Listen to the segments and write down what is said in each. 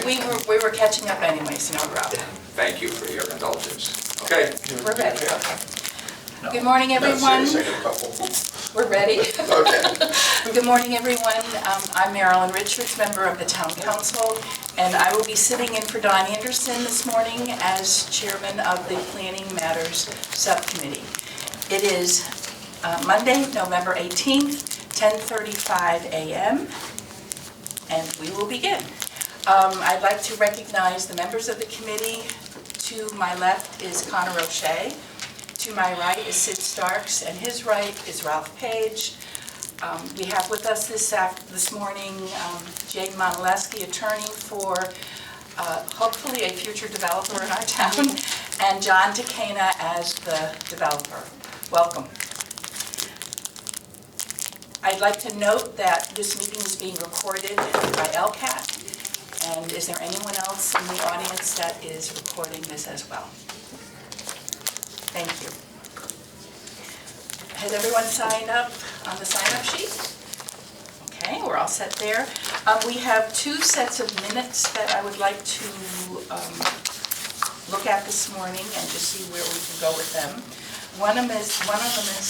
we were catching up anyway, so no problem. Thank you for your indulgence. Okay. We're ready, okay. Good morning, everyone. No, seriously, a couple. We're ready. Okay. Good morning, everyone. I'm Marilyn Richards, member of the Town Council, and I will be sitting in for Don Anderson this morning as chairman of the Planning Matters Subcommittee. It is Monday, November 18th, 10:35 a.m., and we will begin. I'd like to recognize the members of the committee. To my left is Connor O'Shea. To my right is Sid Starks, and his right is Ralph Page. We have with us this morning Jane Monaleski, attorney for hopefully a future developer in our town, and John Takena as the developer. Welcome. I'd like to note that this meeting is being recorded by LCAT. And is there anyone else in the audience that is recording this as well? Thank you. Has everyone signed up on the sign-up sheet? Okay, we're all set there. We have two sets of minutes that I would like to look at this morning and just see where we can go with them. One of them is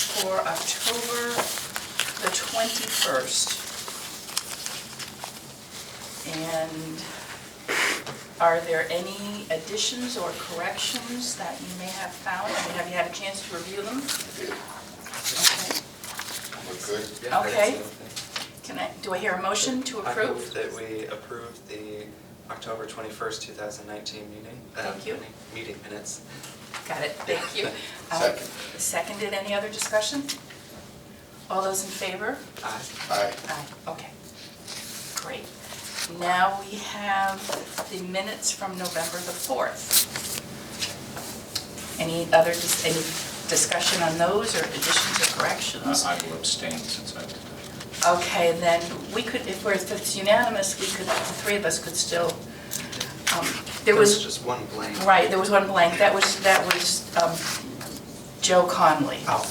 for October the 21st. And are there any additions or corrections that you may have found? Have you had a chance to review them? Okay. We're good. Yeah, Okay. Do I hear a motion to I approve? move that we approve the October 21st, 2019 meeting. Thank you. Meeting minutes. Got it, thank you. Second. Seconded, any other discussion? All those in favor? Aye. Aye. Aye, okay. Great. Now we have the minutes from November the 4th. Any discussion on those or additions or corrections? I will abstain since I did that. Okay, then we could, if it's unanimous, we could, the three of us could still, there was just one blank. right, there was one blank, that was Joe Conley. Oh.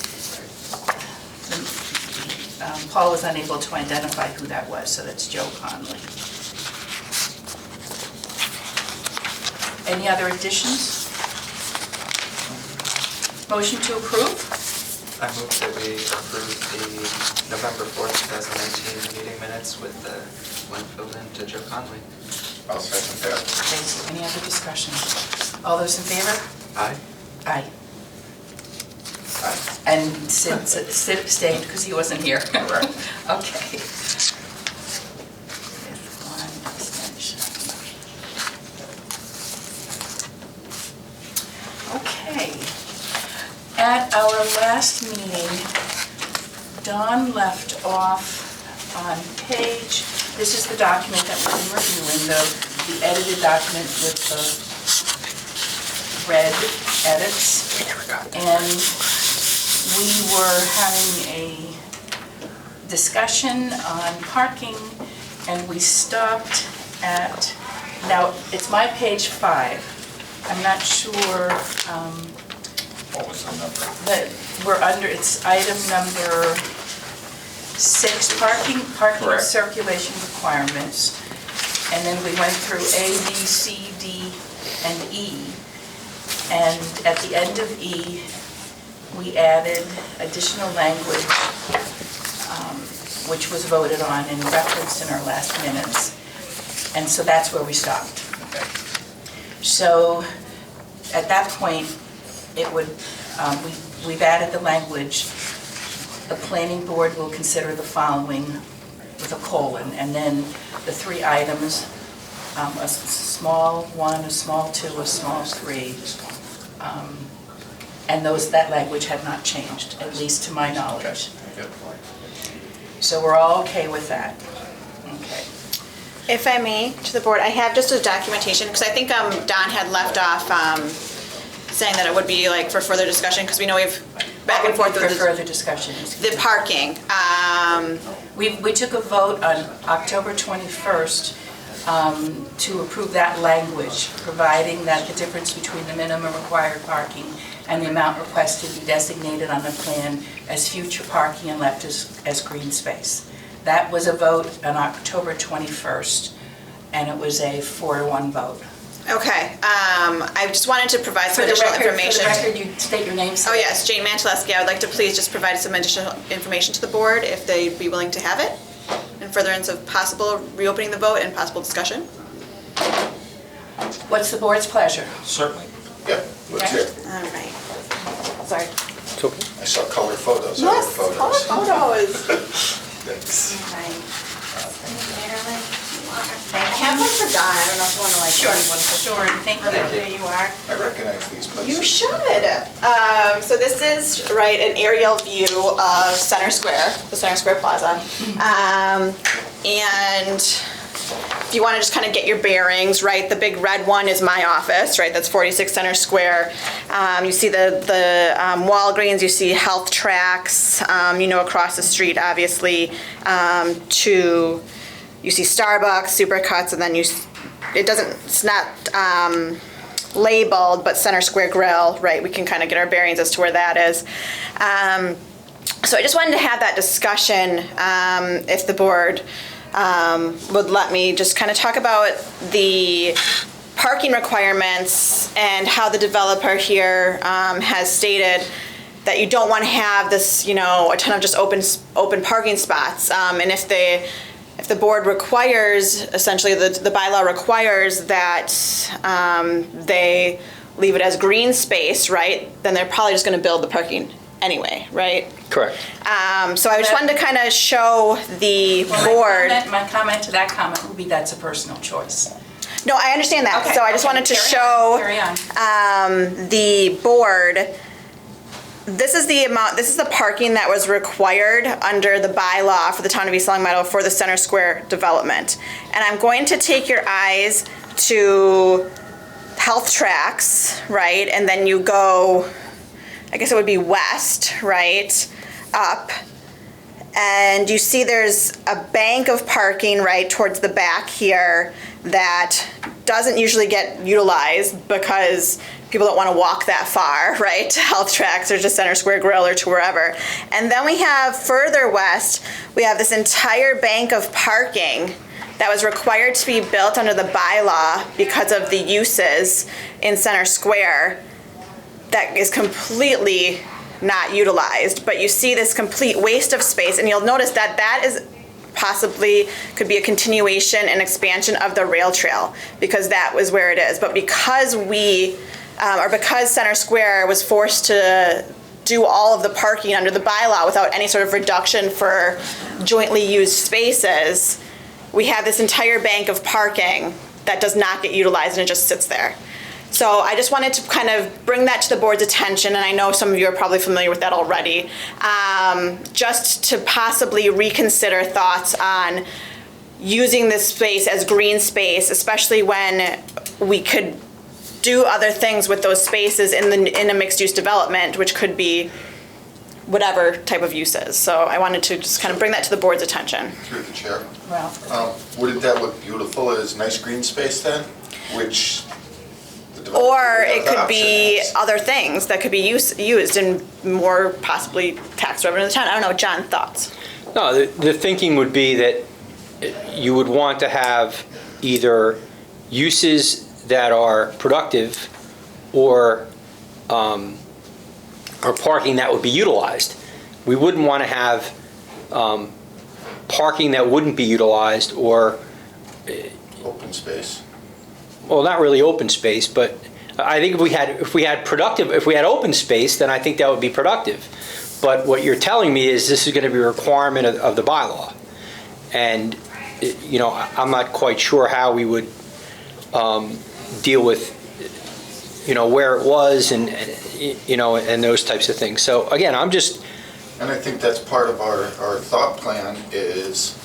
Paul was unable to identify who that was, so that's Joe Conley. Any other additions? Motion to approve? I move that we approve the November 4th, 2019 meeting minutes with the blank filled in to Joe Conley. I'll second that. Okay, so any other discussion? All those in favor? Aye. Aye. Aye. And Sid abstained because he wasn't here. Correct. Okay. With one abstention. Okay. At our last meeting, Don left off on page, this is the document that we've been reviewing, the edited document with the red edits. And we were having a discussion on parking, and we stopped at, now it's my page 5. I'm not sure What was the number? that we're under, it's item number 6, parking Correct. circulation requirements. And then we went through A, B, C, D, and E. And at the end of E, we added additional language, which was voted on and referenced in our last minutes. And so that's where we stopped. Okay. So at that point, it would, we've added the language, the planning board will consider the following with a colon, and then the 3 items, a small 1, a small 2, a small 3. And that language had not changed, at least to my knowledge. Good. So we're all okay with that? Okay. If I may, to the board, I have just a documentation, because I think Don had left off saying that it would be like for further discussion, because we know we've back and forth For with further discussion. the parking. We took a vote on October 21st to approve that language, providing that the difference between the minimum required parking and the amount requested be designated on the plan as future parking and left as green space. That was a vote on October 21st, and it was a 4-1 vote. Okay, I just wanted to provide some additional information. For the record, you state your name. Oh yes, Jane Manteleschi. I would like to please just provide some additional information to the board if they'd be willing to have it, in furtherance of possible reopening the vote and possible discussion. What's the board's pleasure? Certainly. Yeah, let's hear. All right. Sorry. I saw color photos. Yes, other color photos. photos. Thanks. All right. Marilyn, I have one for Don. I don't know if you want to like. Sure, read one for- sure, thank you. There you are. I recognize these places. You should. So this is, right, an aerial view of Center Square, the Center Square Plaza. And if you want to just kind of get your bearings, right, the big red one is my office, right, that's 46 Center Square. You see the Walgreens, you see Health Tracks, you know, across the street, obviously, you see Starbucks, Supercuts, and then it's not labeled, but Center Square Grill, right? We can kind of get our bearings as to where that is. So I just wanted to have that discussion, if the board would let me just kind of talk about the parking requirements and how the developer here has stated that you don't want to have this, you know, a ton of just open parking spots. And if the board requires, essentially the bylaw requires that they leave it as green space, right, then they're probably just going to build the parking anyway, right? Correct. So I just wanted to kind of show the board. My comment to that comment would be that's a personal choice. No, I understand that. Okay, So I just okay, wanted to carry on, show the board. This is the parking that was required under the bylaw for the town of East Long Meadow for the Center Square development. And I'm going to take your eyes to Health Tracks, right? And then you go, I guess it would be west, right? Up. And you see there's a bank of parking right towards the back here that doesn't usually get utilized because people don't want to walk that far, right, to Health Tracks or to Center Square Grill or to wherever. And then we have further west, we have this entire bank of parking that was required to be built under the bylaw because of the uses in Center Square that is completely not utilized. But you see this complete waste of space, and you'll notice that that is possibly could be a continuation and expansion of the rail trail because that was where it is. But because because Center Square was forced to do all of the parking under the bylaw without any sort of reduction for jointly used spaces, we have this entire bank of parking that does not get utilized and it just sits there. So I just wanted to kind of bring that to the board's attention, and I know some of you are probably familiar with that already, just to possibly reconsider thoughts on using this space as green space, especially when we could do other things with those spaces in a mixed-use development, which could be whatever type of uses. So I wanted to just kind of bring that to the board's attention. Through the chair. Well, Wouldn't that look beautiful as nice green space then? Which the developer Or would have it that could be option as. other things that could be used and more possibly tax revenue in the town. I don't know, John, thoughts? No, the thinking would be that you would want to have either uses that are productive or parking that would be utilized. We wouldn't want to have parking that wouldn't be utilized or, Open space. well, not really open space, but I think if we had open space, then I think that would be productive. But what you're telling me is this is going to be a requirement of the bylaw. And, you know, I'm not quite sure how we would deal with, you know, where it was and, you know, and those types of things. So again, I'm just... And I think that's part of our thought plan is,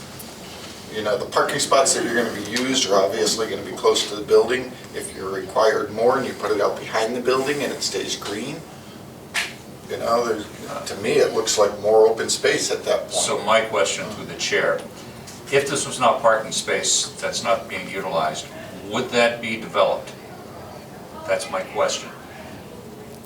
you know, the parking spots that you're going to be used are obviously going to be close to the building. If you're required more and you put it out behind the building and it stays green, you know, to me, it looks like more open space at that point. So my question to the chair, if this was not parking space that's not being utilized, would that be developed? That's my question.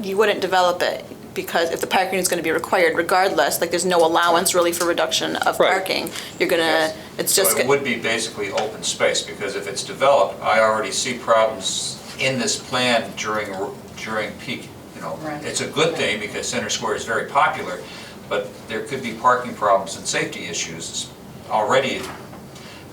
You wouldn't develop it. because if the parking is gonna be required regardless, like there's no allowance really for reduction of Right. parking, you're gonna, it's just. So it would be basically open space, because if it's developed, I already see problems in this plan during peak, you know. Right. It's a good thing because Center Square is very popular, but there could be parking problems and safety issues already.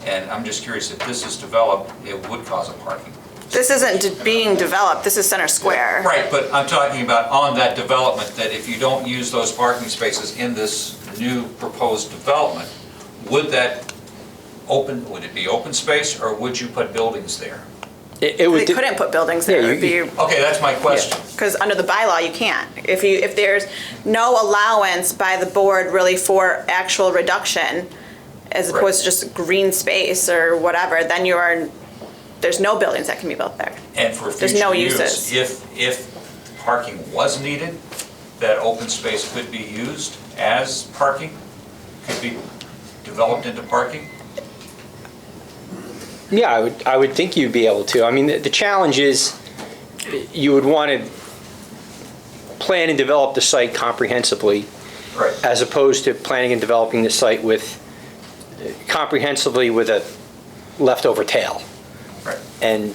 And I'm just curious, if this is developed, it would cause a parking. This isn't being developed, this is Center Square. Right, but I'm talking about on that development, that if you don't use those parking spaces in this new proposed development, would it be open space, or would you put buildings there? It They would, couldn't put buildings there, Yeah, it'd be, Okay, that's my question. because under the bylaw, you can't. If there's no allowance by the board really for actual reduction, as opposed to just green space or whatever, then there's no buildings that can be built there. And for There's no future uses. use, if parking was needed, that open space could be used as parking? Could be developed into parking? yeah, I would think you'd be able to. I mean, the challenge is, you would want to plan and develop the site comprehensively, Right. as opposed to planning and developing the site comprehensively with a leftover tail. Right. And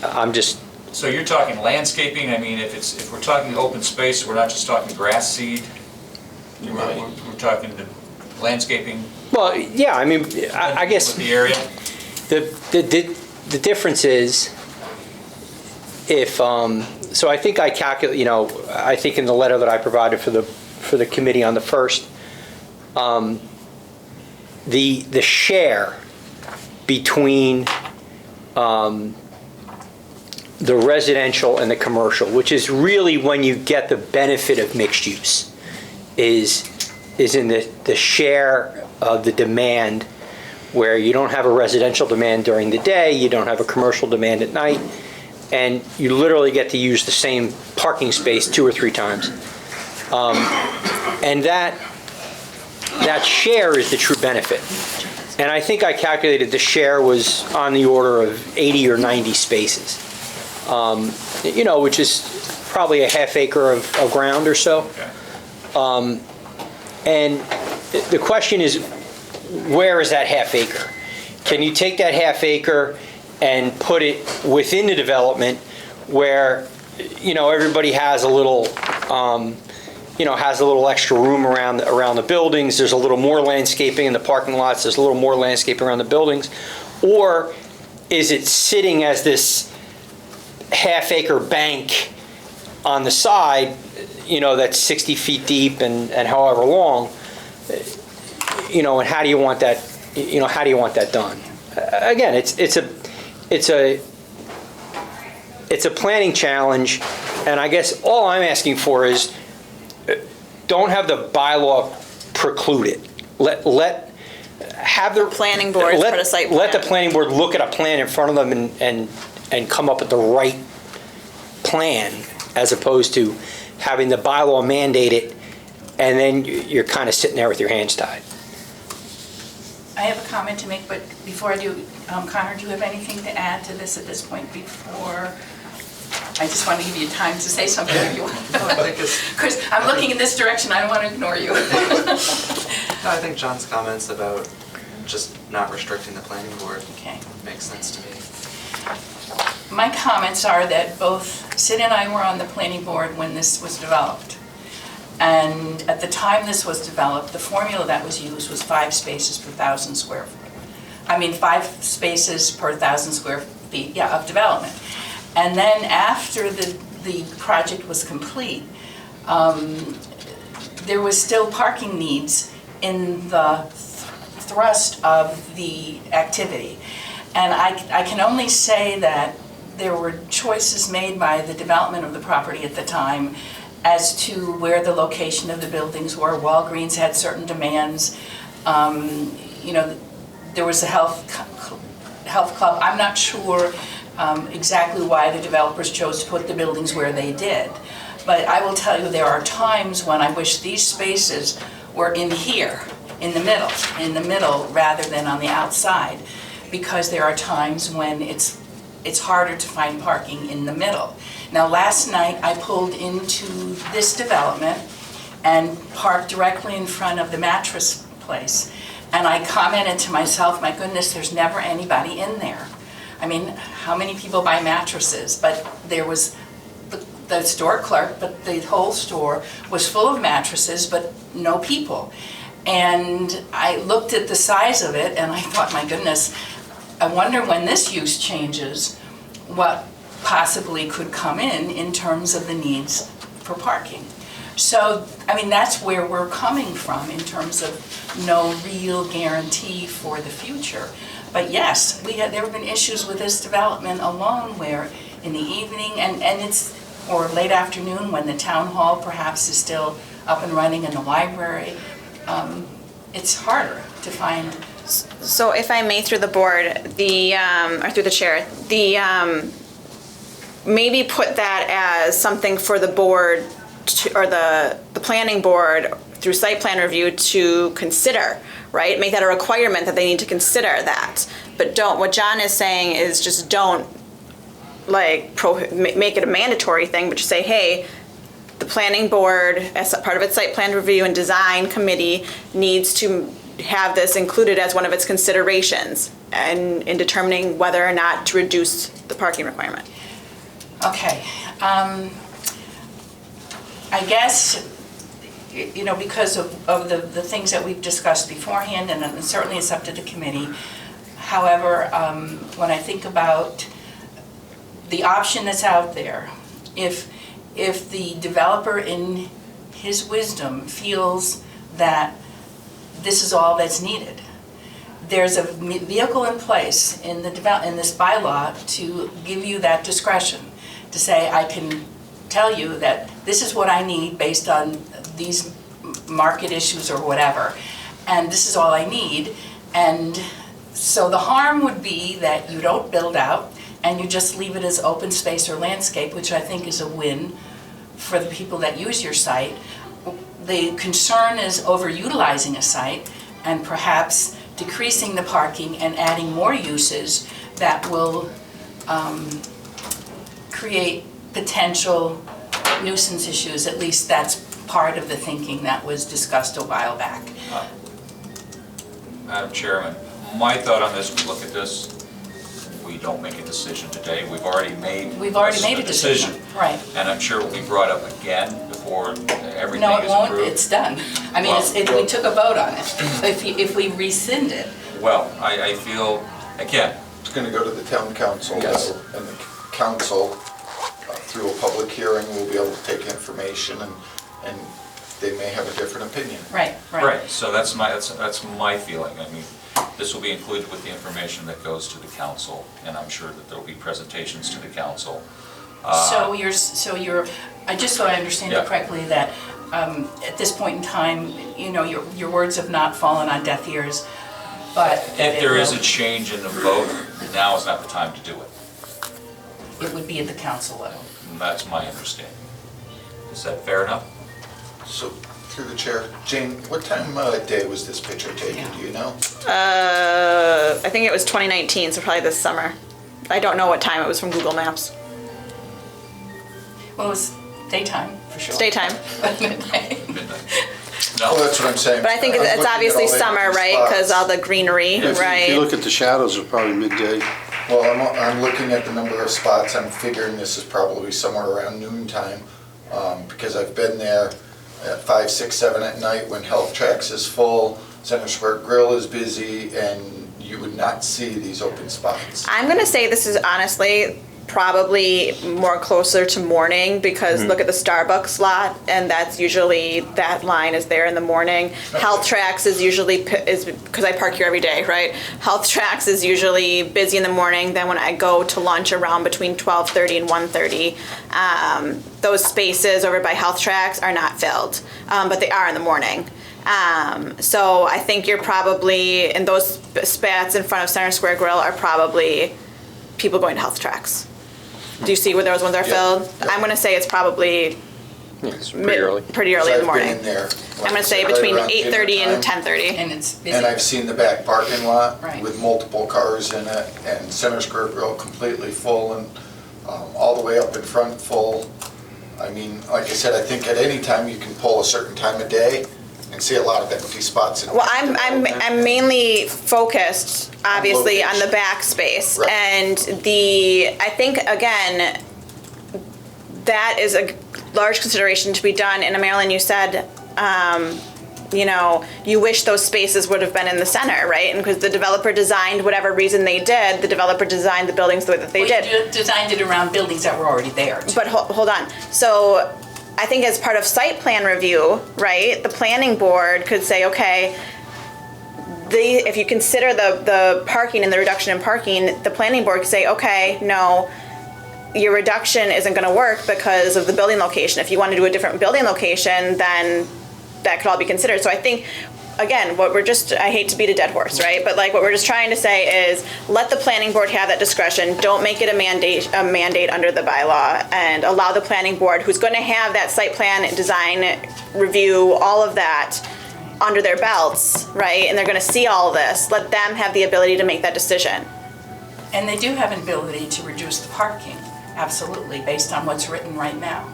I'm just, So you're talking landscaping, I mean, if we're talking open space, we're not just talking grass seed? Right. We're talking the landscaping? well, yeah, I mean, I guess With the area? the difference is if, so I think I calculate, I think in the letter that I provided for the committee on the first, the share between the residential and the commercial, which is really when you get the benefit of mixed use, is in the share of the demand, where you don't have a residential demand during the day, you don't have a commercial demand at night, and you literally get to use the same parking space 2 or 3 times. And that share is the true benefit. And I think I calculated the share was on the order of 80 or 90 spaces, which is probably a half acre of ground or so. Okay. And the question is, where is that half acre? Can you take that half acre and put it within the development where, everybody has a little, extra room around the buildings, there's a little more landscaping in the parking lots, there's a little more landscaping around the buildings? Or is it sitting as this half acre bank on the side, that's 60 feet deep and however long, and how do you want that, how do you want that done? Again, it's a planning challenge, and I guess all I'm asking for is, don't have the bylaw preclude it. Have the Planning board put a site Let the plan. planning board look at a plan in front of them and come up with the right plan, as opposed to having the bylaw mandate it, and then you're kind of sitting there with your hands tied. I have a comment to make, but before I do, Connor, do you have anything to add to this at this point before? I just want to give you time to say something if you want. Because I'm looking in this direction, I don't want to ignore you. No, I think John's comments about just not restricting the planning board Okay. makes sense to me. My comments are that both Sid and I were on the planning board when this was developed. And at the time this was developed, the formula that was used was 5 spaces per 1,000 square feet. 5 spaces per 1,000 square feet, of development. And then after the project was complete, there was still parking needs in the thrust of the activity. And I can only say that there were choices made by the development of the property at the time as to where the location of the buildings were. Walgreens had certain demands. There was a health club. I'm not sure exactly why the developers chose to put the buildings where they did. But I will tell you, there are times when I wish these spaces were in here, in the middle rather than on the outside, because there are times when it's it's harder to find parking in the middle. Now, last night, I pulled into this development and parked directly in front of the mattress place. And I commented to myself, my goodness, there's never anybody in there. I mean, how many people buy mattresses? But there was the store clerk, but the whole store was full of mattresses, but no people. And I looked at the size of it and I thought, my goodness, I wonder when this use changes, what possibly could come in terms of the needs for parking. So, I mean, that's where we're coming from in terms of no real guarantee for the future. But yes, there have been issues with this development alone where in the evening or late afternoon when the town hall perhaps is still up and running in the library, it's harder to find. So if I may, through the board, or through the chair, maybe put that as something for the board or the planning board through site plan review to consider, right? Make that a requirement that they need to consider that. But what John is saying is just don't make it a mandatory thing, but just say, hey, the planning board, as part of its site plan review and design committee, needs to have this included as one of its considerations in determining whether or not to reduce the parking requirement. Okay. I guess, because of the things that we've discussed beforehand, and certainly it's up to the committee. However, when I think about the option that's out there, if the developer in his wisdom feels that this is all that's needed, there's a vehicle in place in this bylaw to give you that discretion, to say, I can tell you that this is what I need based on these market issues or whatever, and this is all I need. And so the harm would be that you don't build out and you just leave it as open space or landscape, which I think is a win for the people that use your site. The concern is overutilizing a site and perhaps decreasing the parking and adding more uses that will create potential nuisance issues. At least that's part of the thinking that was discussed a while back. Madam Chairman, my thought on this, we look at this, we don't make a decision today. We've already made a decision. Right. And I'm sure it will be brought up again before everything No, is it won't. approved. It's done. I mean, we took a vote on it. If we rescind it. Well, I feel, again, It's going to go to the town council, Yes. though, and the council, through a public hearing, will be able to take information, and they may have a different opinion. Right. right, so that's my feeling. I mean, this will be included with the information that goes to the council, and I'm sure that there will be presentations to the council. So you're, just so I understand it Yeah. correctly, that at this point in time, your words have not fallen on deaf ears, but. If there is a change in the vote, now is not the time to do it. It would be at the council level. And that's my understanding. Is that fair enough? So, through the chair, Jane, what time of day was this picture taken, do you know? I think it was 2019, so probably this summer. I don't know what time it was from Google Maps. Well, it was daytime, for sure. It's daytime. Midnight. Midnight? Well, No? that's what I'm saying. But I think I'm it's looking at obviously all the summer, empty right? Because spots. all the greenery, If you right? look at the shadows, it's probably midday. Well, I'm looking at the number of spots, I'm figuring this is probably somewhere around noon time, because I've been there at 5, 6, 7 at night when Health Tracks is full, Center Square Grill is busy, and you would not see these open spots. I'm gonna say this is honestly probably more closer to morning because look at the Starbucks lot, and that's usually, that line is there in the morning. Health Tracks is usually, because I park here every day, right? Health Tracks is usually busy in the morning, then when I go to lunch around between 12:30 and 1:30, those spaces over by Health Tracks are not filled, but they are in the morning. So I think you're probably, and those spats in front of Center Square Grill are probably people going to Health Tracks. Do you see where those ones are Yeah. filled? Yeah. I'm gonna say it's probably Yeah, it's pretty early. Pretty early in the I've been morning. in there. I'm gonna say between right around 8:30 and dinner time. 10:30. And it's busy. And I've seen the back parking lot Right. with multiple cars in it, and Center Square Grill completely full, and all the way up in front full. I mean, like I said, I think at any time you can pull a certain time of day and see a lot of empty spots. In Well, I'm mainly focused, obviously, on the location. back space. Right. And I think, again, that is a large consideration to be done. And Marilyn, you said, you wish those spaces would have been in the center, right? And because the developer designed whatever reason they did, the developer designed the buildings the way that they Well, did. you designed it around buildings that were already there. too. But hold on. So I think as part of site plan review, right, the planning board could say, okay, if you consider the parking and the reduction in parking, the planning board could say, okay, no, your reduction isn't going to work because of the building location. If you want to do a different building location, then that could all be considered. So I think, again, I hate to beat a dead horse, right? But like what we're just trying to say is let the planning board have that discretion. Don't make it a mandate under the bylaw, and allow the planning board, who's going to have that site plan design review, all of that under their belts, right? And they're going to see all of this. Let them have the ability to make that decision. And they do have an ability to reduce the parking, absolutely, based on what's written right now.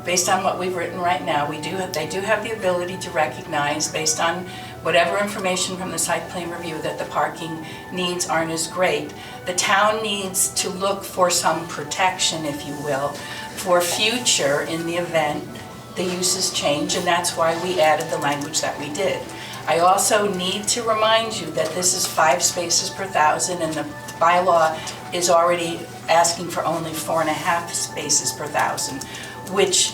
Based on what we've written right now, they do have the ability to recognize, based on whatever information from the site plan review, that the parking needs aren't as great. The town needs to look for some protection, if you will, for future in the event the uses change, and that's why we added the language that we did. I also need to remind you that this is 5 spaces per 1,000, and the bylaw is already asking for only 4.5 spaces per 1,000, which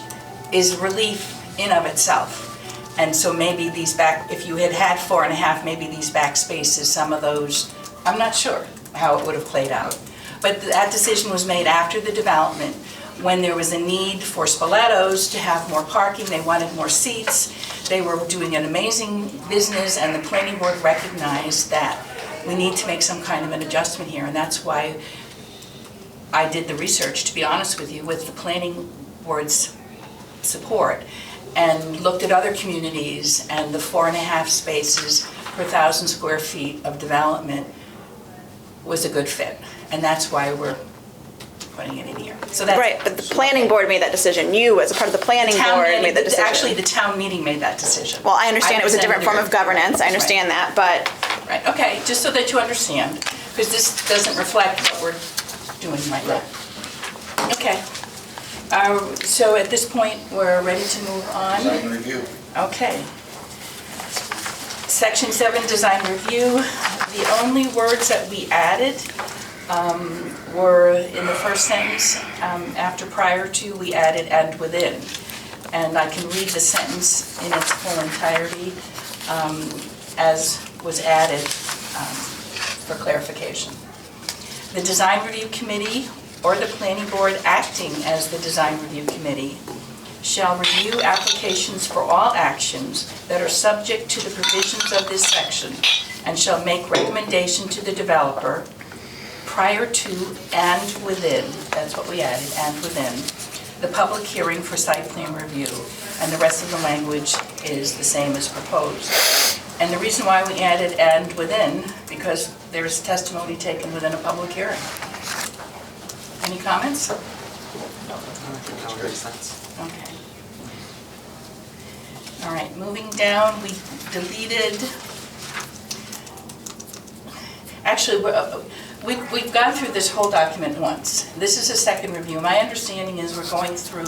is relief in of itself. And so maybe if you had 4.5, maybe these back spaces, some of those, I'm not sure how it would have played out. But that decision was made after the development, when there was a need for Spoletos to have more parking, they wanted more seats, they were doing an amazing business, and the planning board recognized that we need to make some kind of an adjustment here, and that's why I did the research, to be honest with you, with the planning board's support, and looked at other communities, and the 4.5 spaces per 1,000 square feet of development was a good fit, and that's why we're putting it in here. So that's Right, but the planning board made that decision. You, as a part of the planning board, made that decision. Actually, the town meeting made that decision. Well, I understand it was a different form of governance. I understand that, but Right, okay, just so that you understand, because this doesn't reflect what we're doing right now. Okay. So at this point, we're ready to move on. Design review. Okay. Section 7, design review. The only words that we added were in the first sentence. After prior to, we added and within. And I can read the sentence in its full entirety as was added for clarification. The design review committee or the planning board acting as the design review committee shall review applications for all actions that are subject to the provisions of this section and shall make recommendation to the developer prior to and within, that's what we added, and within, the public hearing for site plan review, and the rest of the language is the same as proposed. And the reason why we added and within, because there's testimony taken within a public hearing. Any comments? No, I think that would make sense. Okay. All right, moving down, we deleted, actually, we've gone through this whole document once. This is a second review. My understanding is we're going through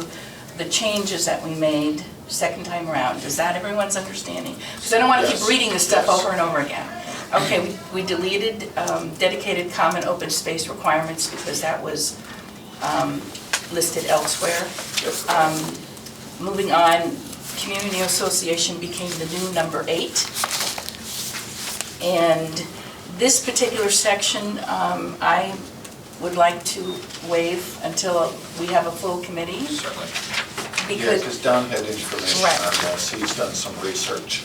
the changes that we made second time around. Is that everyone's understanding? Because I don't want to keep Yes. reading this stuff Yes. over and over again. Okay, we deleted dedicated common open space requirements because that was listed elsewhere. Moving on, community association became the new number 8. And this particular section, I would like to waive until we have a full committee. Certainly. Yeah, Because because Don had information Right. on this, he's done some research.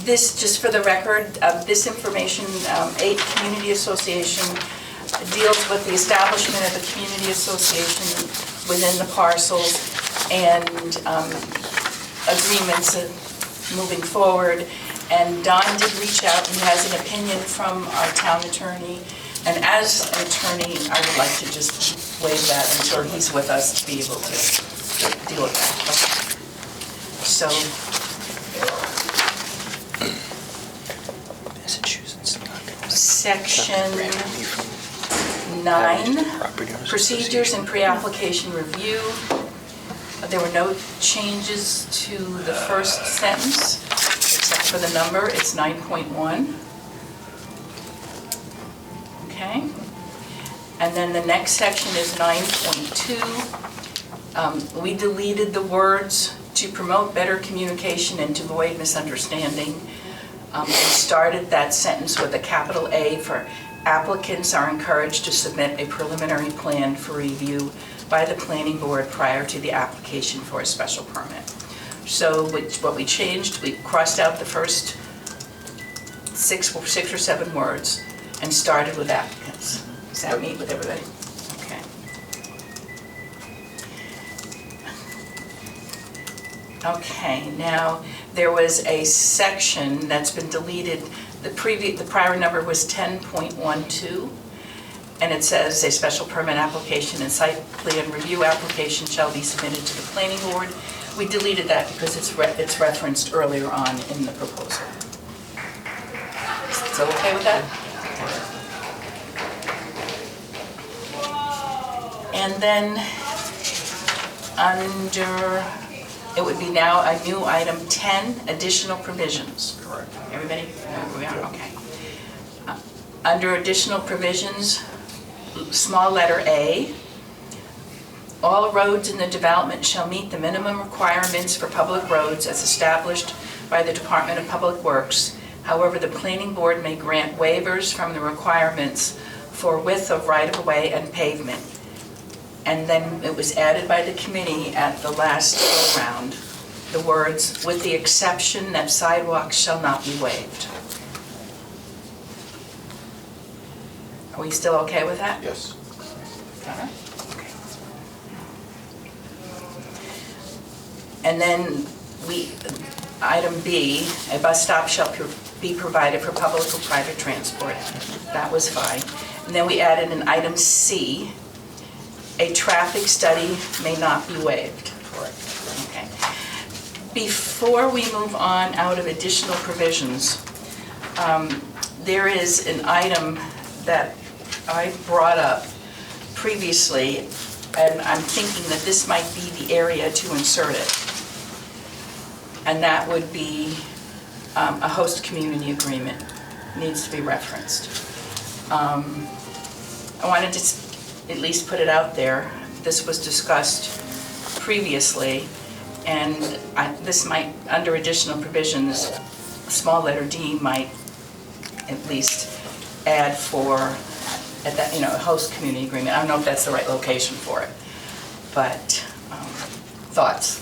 this, just for the record, this information, 8 community association deals with the establishment of a community association within the parcels and agreements moving forward. And Don did reach out, he has an opinion from our town attorney. And as an attorney, I would like to just waive that until he's with us to be able to deal with that. Okay. So, Massachusetts. section 9, procedures and pre-application review. There were no changes to the first sentence, except for the number, it's 9.1. Okay. And then the next section is 9.2. We deleted the words "to promote better communication and to avoid misunderstanding." We started that sentence with a capital A for applicants are encouraged to submit a preliminary plan for review by the planning board prior to the application for a special permit. So what we changed, we crossed out the first six or seven words and started with applicants. Does that meet with everybody? Okay. Okay, now there was a section that's been deleted. The prior number was 10.12, and it says a special permit application and site plan review application shall be submitted to the planning board. We deleted that because it's referenced earlier on in the proposal. So okay with that? And then under, it would be now a new item 10, additional provisions. Correct. Everybody, we are, okay. Under additional provisions, small letter A, all roads in the development shall meet the minimum requirements for public roads as established by the Department of Public Works. However, the planning board may grant waivers from the requirements for width of right-of-way and pavement. And then it was added by the committee at the last go-round, the words, with the exception that sidewalks shall not be waived. Are we still okay with that? Yes. Okay. And then item B, a bus stop shall be provided for public or private transport. That was fine. And then we added an item C, a traffic study may not be waived. Correct. Okay. Before we move on out of additional provisions, there is an item that I brought up previously, and I'm thinking that this might be the area to insert it. And that would be a host community agreement needs to be referenced. I wanted to at least put it out there. This was discussed previously, and this might, under additional provisions, small letter D might at least add for, at that, a host community agreement. I don't know if that's the right location for it, but thoughts?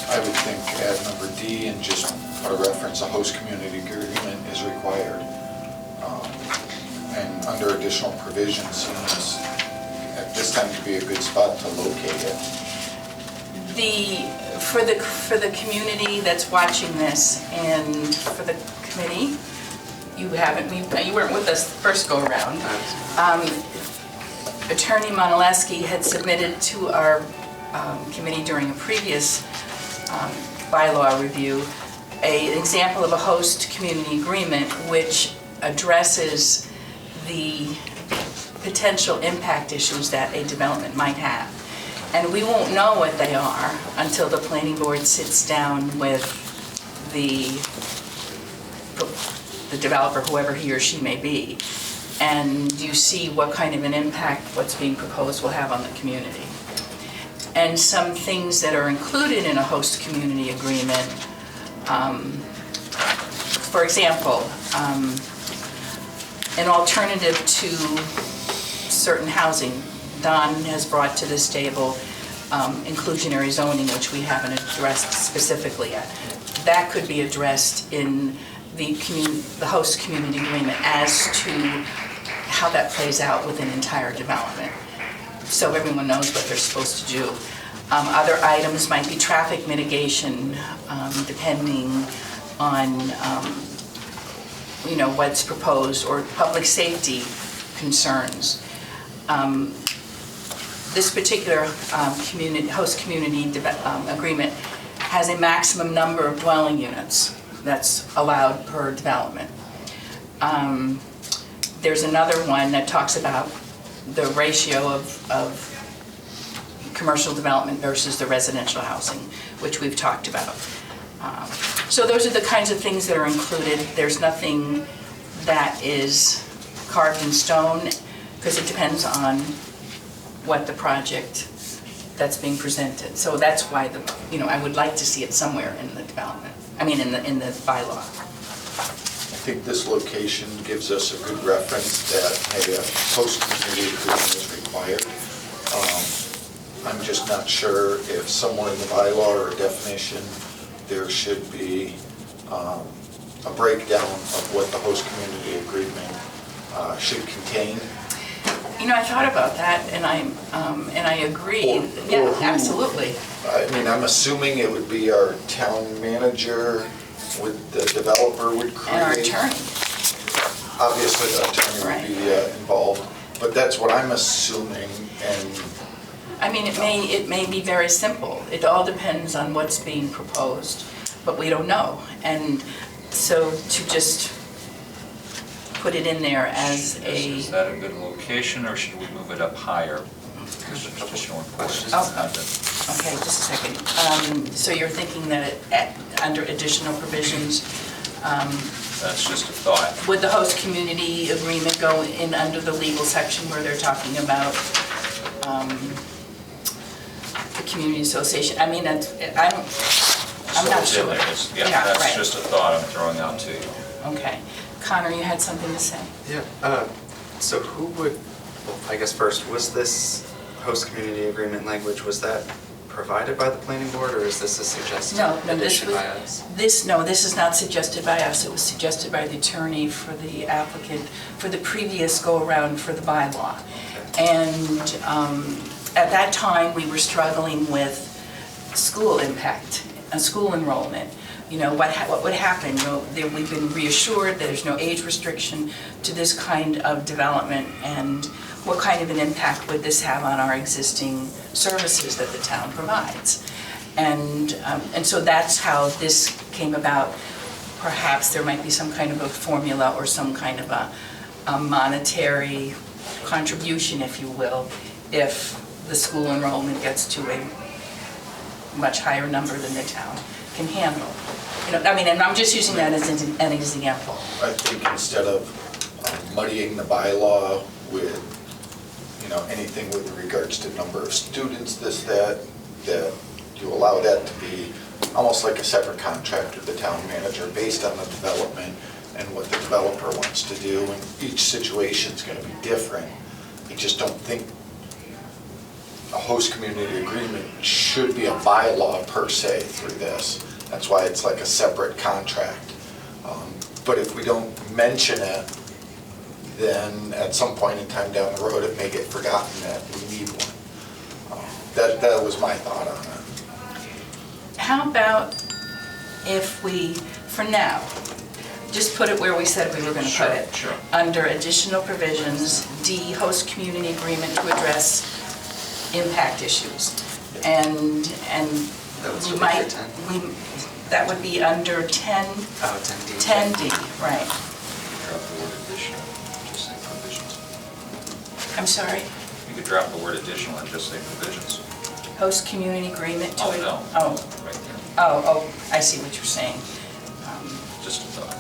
I would think add number D and just put a reference, a host community agreement is required. And under additional provisions, seems at this time to be a good spot to locate it. For the community that's watching this and for the committee, you weren't with us the first go around. Attorney Monaleski had submitted to our committee during a previous bylaw review an example of a host community agreement which addresses the potential impact issues that a development might have. And we won't know what they are until the planning board sits down with the developer, whoever he or she may be, and you see what kind of an impact what's being proposed will have on the community. And some things that are included in a host community agreement, for example, an alternative to certain housing. Don has brought to this table inclusionary zoning, which we haven't addressed specifically yet. That could be addressed in the host community agreement as to how that plays out with an entire development. so everyone knows what they're supposed to do. Other items might be traffic mitigation, depending on, what's proposed, or public safety concerns. This particular host community agreement has a maximum number of dwelling units that's allowed per development. There's another one that talks about the ratio of commercial development versus the residential housing, which we've talked about. So those are the kinds of things that are included. There's nothing that is carved in stone, because it depends on what the project that's being presented. So that's why I would like to see it somewhere in the development, in the bylaw. I think this location gives us a good reference that a host community agreement is required. I'm just not sure if somewhere in the bylaw or definition, there should be a breakdown of what the host community agreement should contain. I thought about that, and I agree. Or Yeah, who? absolutely. I'm assuming it would be our town manager, the developer would create. And our attorney. Obviously, the attorney would be involved, but that's what I'm assuming, and It may be very simple. It all depends on what's being proposed, but we don't know. And so to just put it in there as Is that a good location, or should we move it up higher? There's additional questions. Okay, just a second. So you're thinking that under additional provisions, That's just a thought. would the host community agreement go in under the legal section where they're talking about the community association? I'm not So sure. Yeah, Yeah, that's right. just a thought I'm throwing out to you. Okay. Connor, you had something to say? Yeah, so who would, well, I guess first, was this host community agreement language, was that provided by the planning board, or is this a suggested No, this addition was, by us? this is not suggested by us. It was suggested by the attorney for the applicant for the previous go-around for the bylaw. And at that time, we were struggling with school impact, school enrollment. What would happen? We've been reassured that there's no age restriction to this kind of development, and what kind of an impact would this have on our existing services that the town provides? And so that's how this came about. Perhaps there might be some kind of a formula or some kind of a monetary contribution, if you will, if the school enrollment gets to a much higher number than the town can handle. And I'm just using that as an example. I think instead of muddying the bylaw with, anything with regards to number of students, that you allow that to be almost like a separate contract with the town manager based on the development and what the developer wants to do, and each situation's gonna be different. I just don't think a host community agreement should be a bylaw per se through this. That's why it's like a separate contract. But if we don't mention it, then at some point in time down the road, it may get forgotten that we need one. That was my thought on it. How about if we, for now, just put it where we said we were going to put it? Sure. Under additional provisions, D, host community agreement to address impact issues. And That was we for might, 10. that would be under 10, Oh, 10D. 10D, right. Drop the word additional, just say provisions. I'm sorry? You could drop the word additional and just say provisions. Host community agreement to... Oh, no. Oh, Right there, I see what you're saying. just a thought.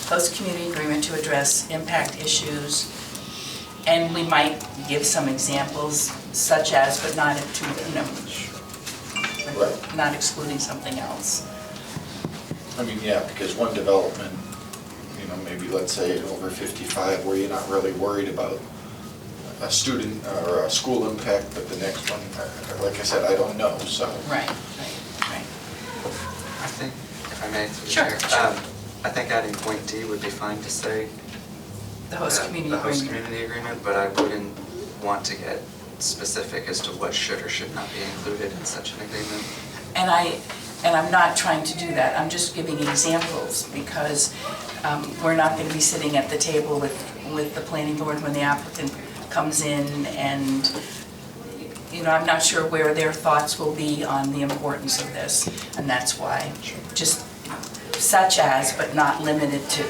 Host community agreement to address impact issues, and we might give some examples such as, but not to, Right. not excluding something else. Yeah, because one development, maybe let's say over 55, where you're not really worried about a student or a school impact, but the next one, like I said, I don't know, so. Right. I think, if I may, through the Sure, chair, sure. I think adding point D would be fine to say. The host community The host agreement. community agreement, but I wouldn't want to get specific as to what should or should not be included in such an agreement. And I'm not trying to do that, I'm just giving examples, because we're not going to be sitting at the table with the planning board when the applicant comes in, and, you know, I'm not sure where their thoughts will be on the importance of this, and that's why, just such as, but not limited to.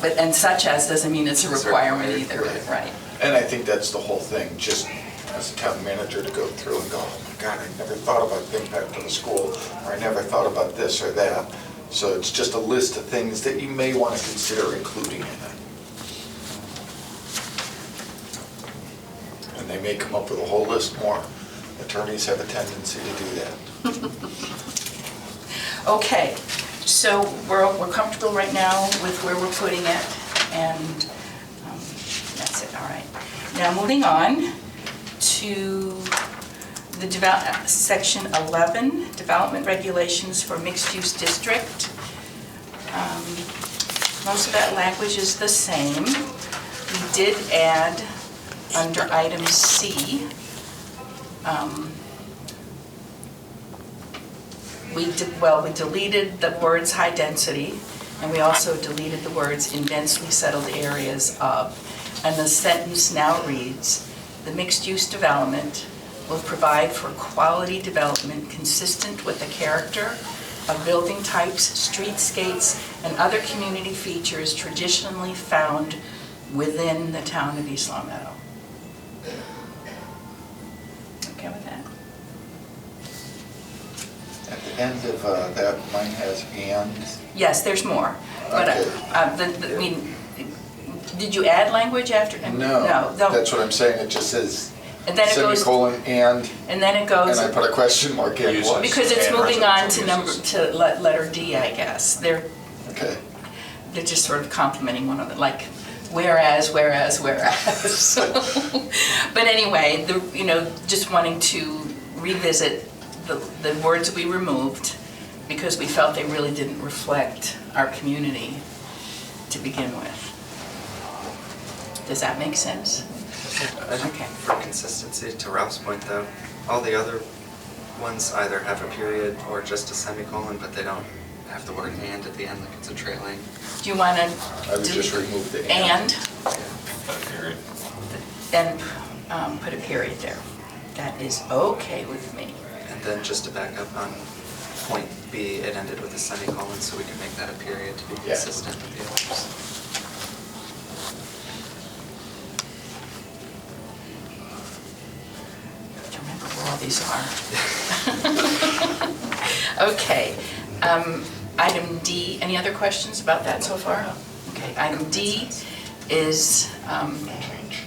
But, and such as doesn't mean it's a requirement either, right? And I think that's the whole thing, just as a town manager to go through and go, oh my God, I never thought about the impact of the school, or I never thought about this or that. So it's just a list of things that you may want to consider including in it. And they may come up with a whole list more. Attorneys have a tendency to do that. Okay, so we're comfortable right now with where we're putting it, and that's it, all right. Now, moving on to the section 11, development regulations for mixed-use district. Most of that language is the same. We did add under item C, we deleted the words high density, and we also deleted the words in densely settled areas of. And the sentence now reads, the mixed-use development will provide for quality development consistent with the character of building types, streetscapes, and other community features traditionally found within the town of East Long Meadow. Okay with that? At the end of that, mine has and. Yes, there's more. But, Okay. I mean, did you add language after? No, that's what I'm saying, it just says And then it goes, semicolon and then it goes, I put a question mark in Uses. what. because it's And moving on residential to letter D, I guess. They're Okay, just sort of complimenting one another, like, whereas. But anyway, just wanting to revisit the words we removed, because we felt they really didn't reflect our community to begin with. Does that make sense? I think Okay. for consistency, to Ralph's point though, all the other ones either have a period or just a semicolon, but they don't have the word and at the end, like it's a trailing. Do you want to I would just remove the and Period. then put a period there? That is okay with me. And then just to back up on point B, it ended with a semicolon, so we can make that a period to be Yeah. consistent with the others. To remember where all these are. Okay. Item D, any other questions about that so far? Okay, item D is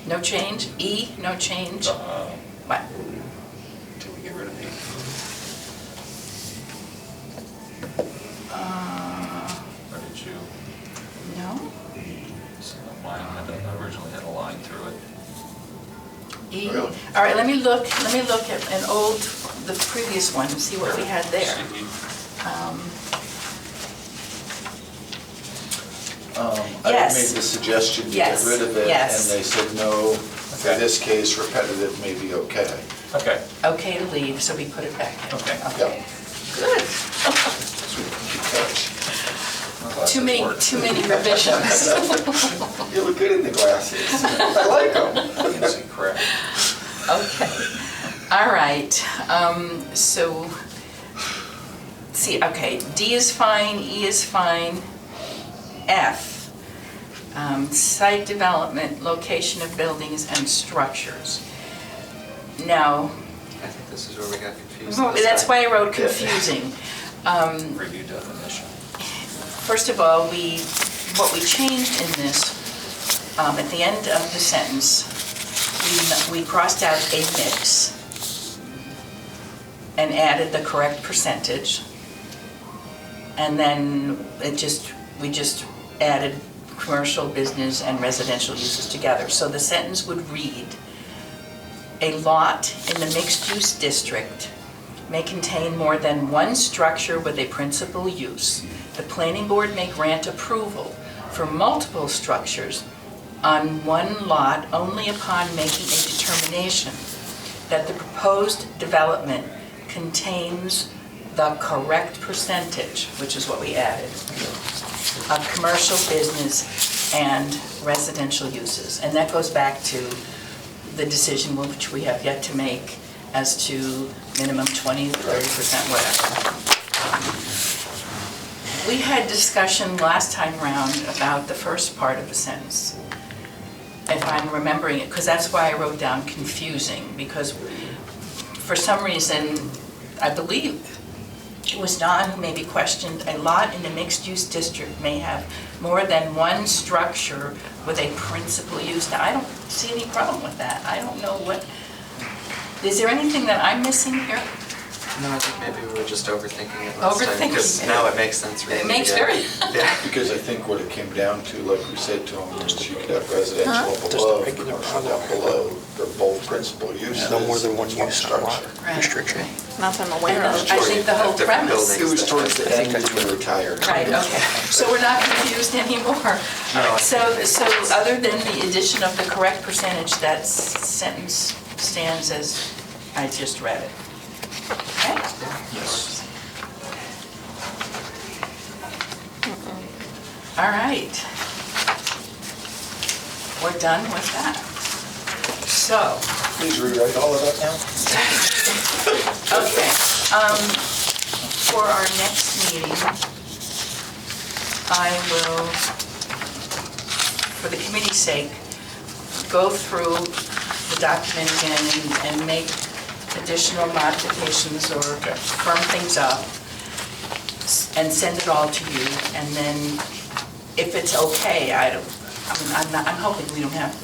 no change. E, no change. What? Did we get rid of the? Or did you? No? So mine originally had a line through it. E? Really? All right, let me look at the previous one and see what we had there. I Yes. made the suggestion to get Yes, rid of it, yes. and they said no, for Okay. this case, repetitive may be okay. Okay. Okay to leave, so we put it back in. Okay. Okay. Good. Too many revisions. You look good in the glasses. I like them. Didn't see correct. Okay, all right, so, see, okay, D is fine, E is fine, F, site development, location of buildings and structures. Now, I think this is where we got confused. well, last that's time. why I wrote confusing. Review definition. First of all, what we changed in this, at the end of the sentence, we crossed out a mix and added the correct percentage. And then we just added commercial, business, and residential uses together. So the sentence would read, a lot in the mixed-use district may contain more than one structure with a principal use. The planning board may grant approval for multiple structures on one lot only upon making a determination that the proposed development contains the correct percentage, which is what we added, of commercial business and residential uses. And that goes back to the decision which we have yet to make as to minimum 20, 30%, whatever. We had discussion last time around about the first part of the sentence, if I'm remembering it, because that's why I wrote down confusing, because for some reason, I believe it was Don who maybe questioned, a lot in a mixed-use district may have more than one structure with a principal use. Now, I don't see any problem with that. I don't know what, is there anything that I'm missing here? No, I think maybe we were just overthinking it last time. Overthinking Because it. now it makes sense. Really. It makes Yeah. very, Yeah. Because I think what it came down to, like we said to them, is you could have residential up below, commercial down below. They're both principal uses. No more than one use on a lot. Right. Restriction. Not that I'm aware And of. I think the whole Different premise. It was towards the end when we retired. Right, okay. So we're not confused anymore. No. So other than the addition of the correct percentage, that sentence stands as I just read it. Okay? Yes. All right. We're done with that. So, Please rewrite all of that now. okay, for our next meeting, I will, for the committee's sake, go through the document again and make additional modifications or firm things up and send it all to you. And then, if it's okay, I'm hoping we don't have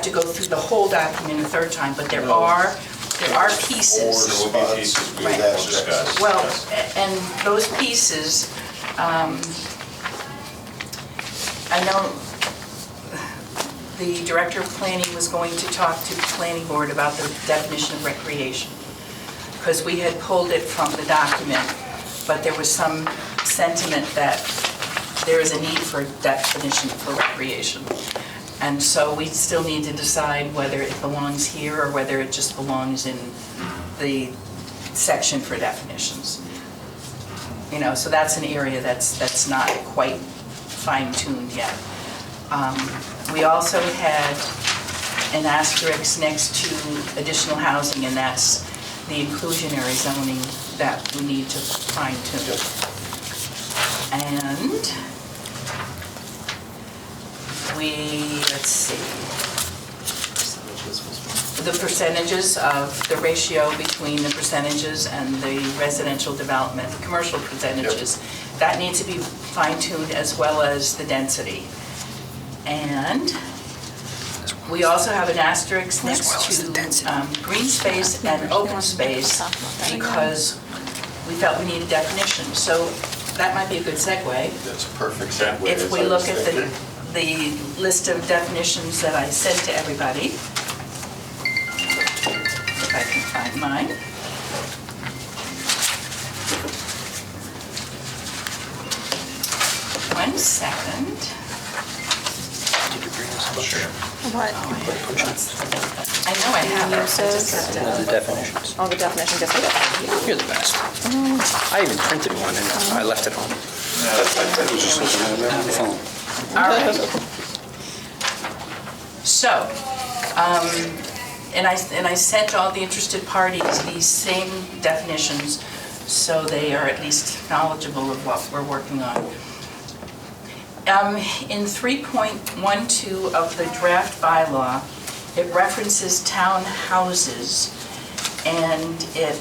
to go through the whole document a third time, but there are pieces. Four There will be spots pieces we with will asterisks. discuss. Well, and those pieces, I know the Director of Planning was going to talk to the Planning Board about the definition of recreation, because we had pulled it from the document, but there was some sentiment that there is a need for a definition for recreation. And so we still need to decide whether it belongs here or whether it just belongs in the section for definitions. You know, so that's an area that's not quite fine-tuned yet. We also had an asterisk next to additional housing, and that's the inclusionary zoning that we need to fine-tune. And let's see, the percentages of the ratio between the percentages and the residential development, the commercial percentages, that needs to be fine-tuned as well as the density. And we also have an asterisk next to green space and open space because we felt we needed definition. So that might be a good segue. That's a perfect segue. If as we I was look at thinking. the list of definitions that I sent to everybody, if I can find mine. One second. Did you bring this up? Sure. What? I know I have it. I just have The to- definitions. Oh, the definition, just You're the best. I even printed one and I left it home. I was just looking at it on the phone. All right. So, and I sent all the interested parties these same definitions, so they are at least knowledgeable of what we're working on. In 3.12 of the draft bylaw, it references townhouses, and it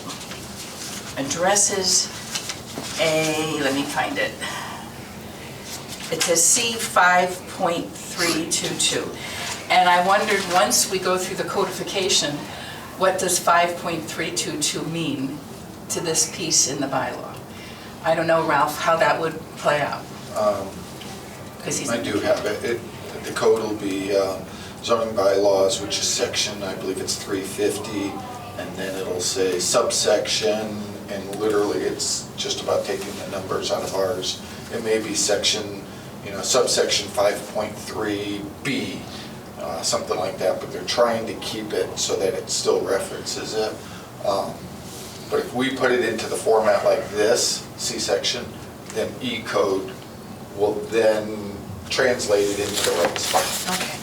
addresses let me find it. It says C 5.322. And I wondered, once we go through the codification, what does 5.322 mean to this piece in the bylaw? I don't know, Ralph, how that would play out. 'Cause he's- I do have it. The code will be zoning bylaws, which is section, I believe it's 350, and then it'll say subsection, and literally it's just about taking the numbers out of ours. It may be section, subsection 5.3B, something like that, but they're trying to keep it so that it still references it. But if we put it into the format like this, C-section, then E-code will then translate it into the right spot. Okay.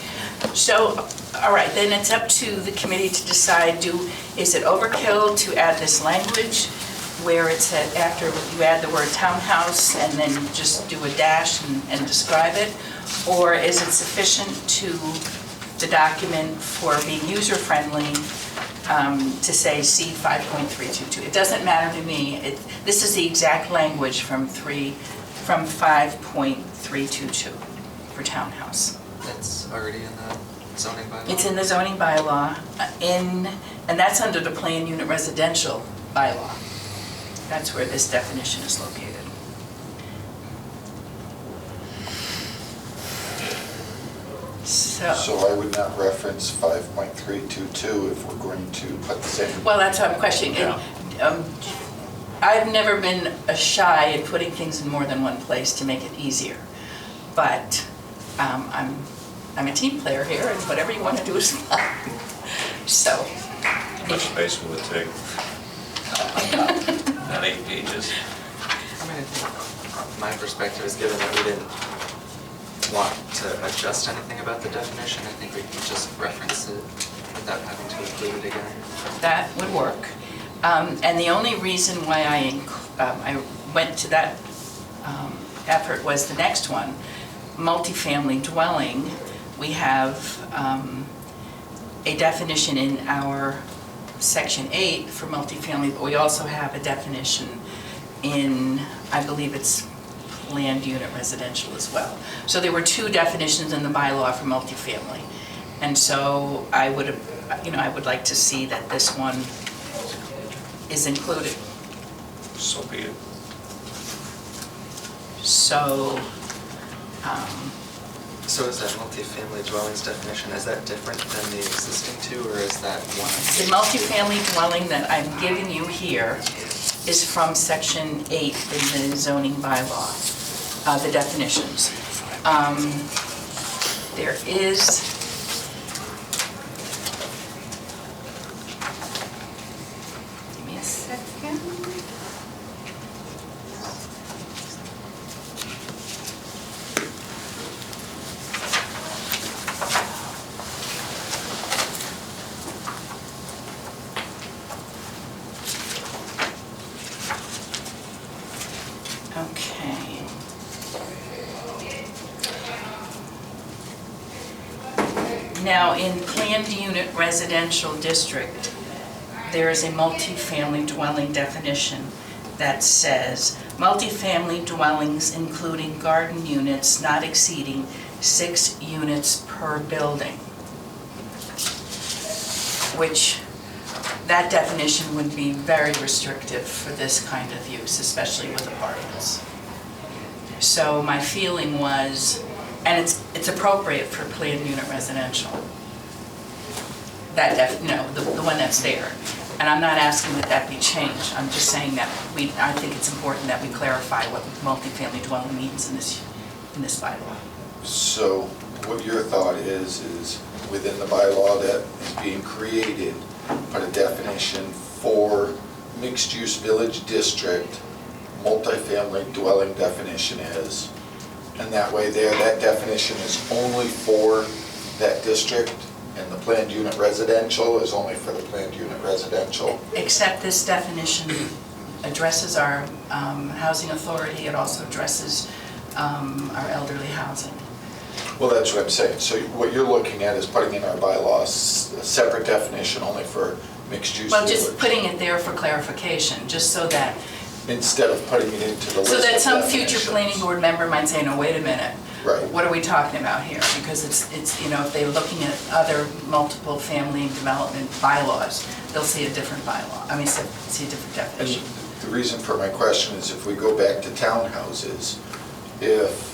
So, all right, then it's up to the committee to decide, is it overkill to add this language where it said after you add the word townhouse and then just do a dash and describe it? Or is it sufficient to the document for being user-friendly to say C 5.322? It doesn't matter to me. This is the exact language from 5.322 for townhouse. It's already in the zoning bylaw? It's in the zoning bylaw, and that's under the planned unit residential bylaw. That's where this definition is located. So I would not reference 5.322 if we're going to put the same. Well, that's what I'm questioning. I've never been shy in putting things in more than one place to make it easier, but I'm a team player here, and whatever you want to do is fine. So. How much space will it take? Not 8 pages. I mean, I think my perspective is, given that we didn't want to adjust anything about the definition, I think we can just reference it without having to include it again. That would work. And the only reason why I went to that effort was the next one, multifamily dwelling. We have a definition in our Section 8 for multifamily, but we also have a definition in, I believe it's planned unit residential as well. So there were 2 definitions in the bylaw for multifamily. And so I would like to see that this one is included. So be it. So, So is that multifamily dwellings definition, is that different than the existing 2, or is that one? the multifamily dwelling that I'm giving you here is from Section 8 in the zoning bylaw, the definitions. There is, give me a second. Okay. Now, in planned unit residential district, there is a multifamily dwelling definition that says, multifamily dwellings including garden units not exceeding 6 units per building. Which, that definition would be very restrictive for this kind of use, especially with apartments. So my feeling was, and it's appropriate for planned unit residential. That the one that's there. And I'm not asking that that be changed. I'm just saying that I think it's important that we clarify what multifamily dwelling means in this bylaw. So what your thought is within the bylaw that is being created, put a definition for mixed-use village district, multifamily dwelling definition is, and that way there, that definition is only for that district, and the planned unit residential is only for the planned unit residential. Except this definition addresses our housing authority, it also addresses our elderly housing. Well, that's what I'm saying. So what you're looking at is putting in our bylaws a separate definition only for mixed-use Well, village. just putting it there for clarification, just so that, Instead of putting it into the list so of that some future definitions. planning board member might say, no, wait a minute. Right. What are we talking about here? Because it's if they're looking at other multiple family development bylaws, they'll see a different bylaw, see a different definition. The reason for my question is if we go back to townhouses, if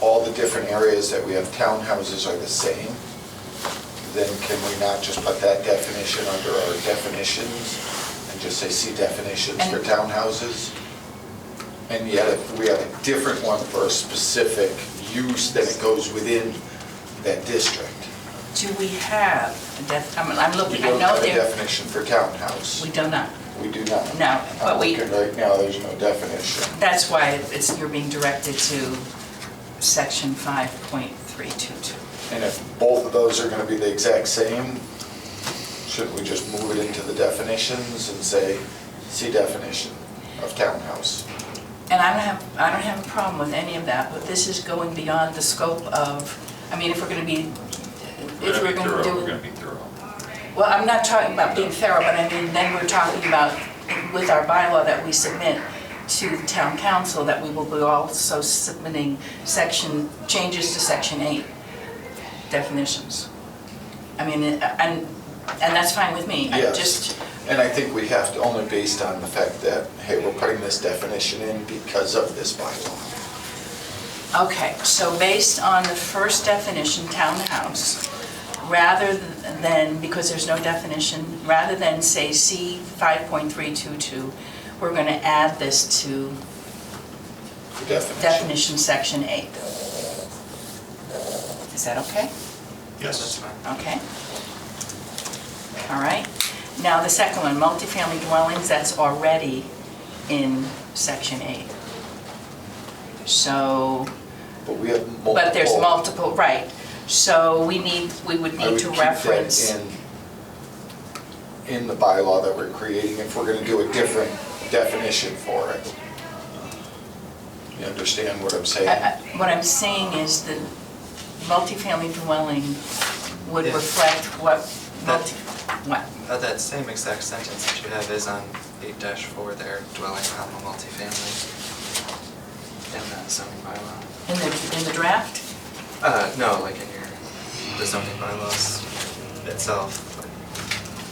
all the different areas that we have townhouses are the same, then can we not just put that definition under our definitions and just say see definitions for townhouses? And yet if we have a different one for a specific use, then it goes within that district. Do we have I'm We looking, I don't know have a there, definition for townhouse. we do not. We do not. No, but I'm we- looking right now, there's no definition. That's why you're being directed to section 5.322. And if both of those are gonna be the exact same, shouldn't we just move it into the definitions and say, see definition of townhouse? And I don't have a problem with any of that, but this is going beyond the scope of, I mean, if we're gonna be, if we're gonna do. We're gonna be thorough. Well, I'm not talking about being thorough, but I mean, then we're talking about, with our bylaw that we submit to the town council, that we will be also submitting changes to section 8 definitions. I mean, and that's fine with me. I Yes. just, And I think we have to, only based on the fact that, hey, we're putting this definition in because of this bylaw. okay, so based on the first definition, townhouse, rather than, because there's no definition, rather than say C 5.322, we're going to add this to The definition. definition section 8. Is that okay? That's fine. Okay. All right. Now, the second one, multifamily dwellings, that's already in section 8. So, But we have multiple. but there's multiple, right. So we would I need would to keep that reference. in the bylaw that we're creating if we're gonna do a different definition for it. You understand what I'm saying? What I'm saying is that multifamily dwelling would Yeah. reflect what, what? That same exact sentence that you have is on 8-4 there, dwelling comma multifamily in that zoning bylaw. In the draft? No, like in the zoning bylaws itself.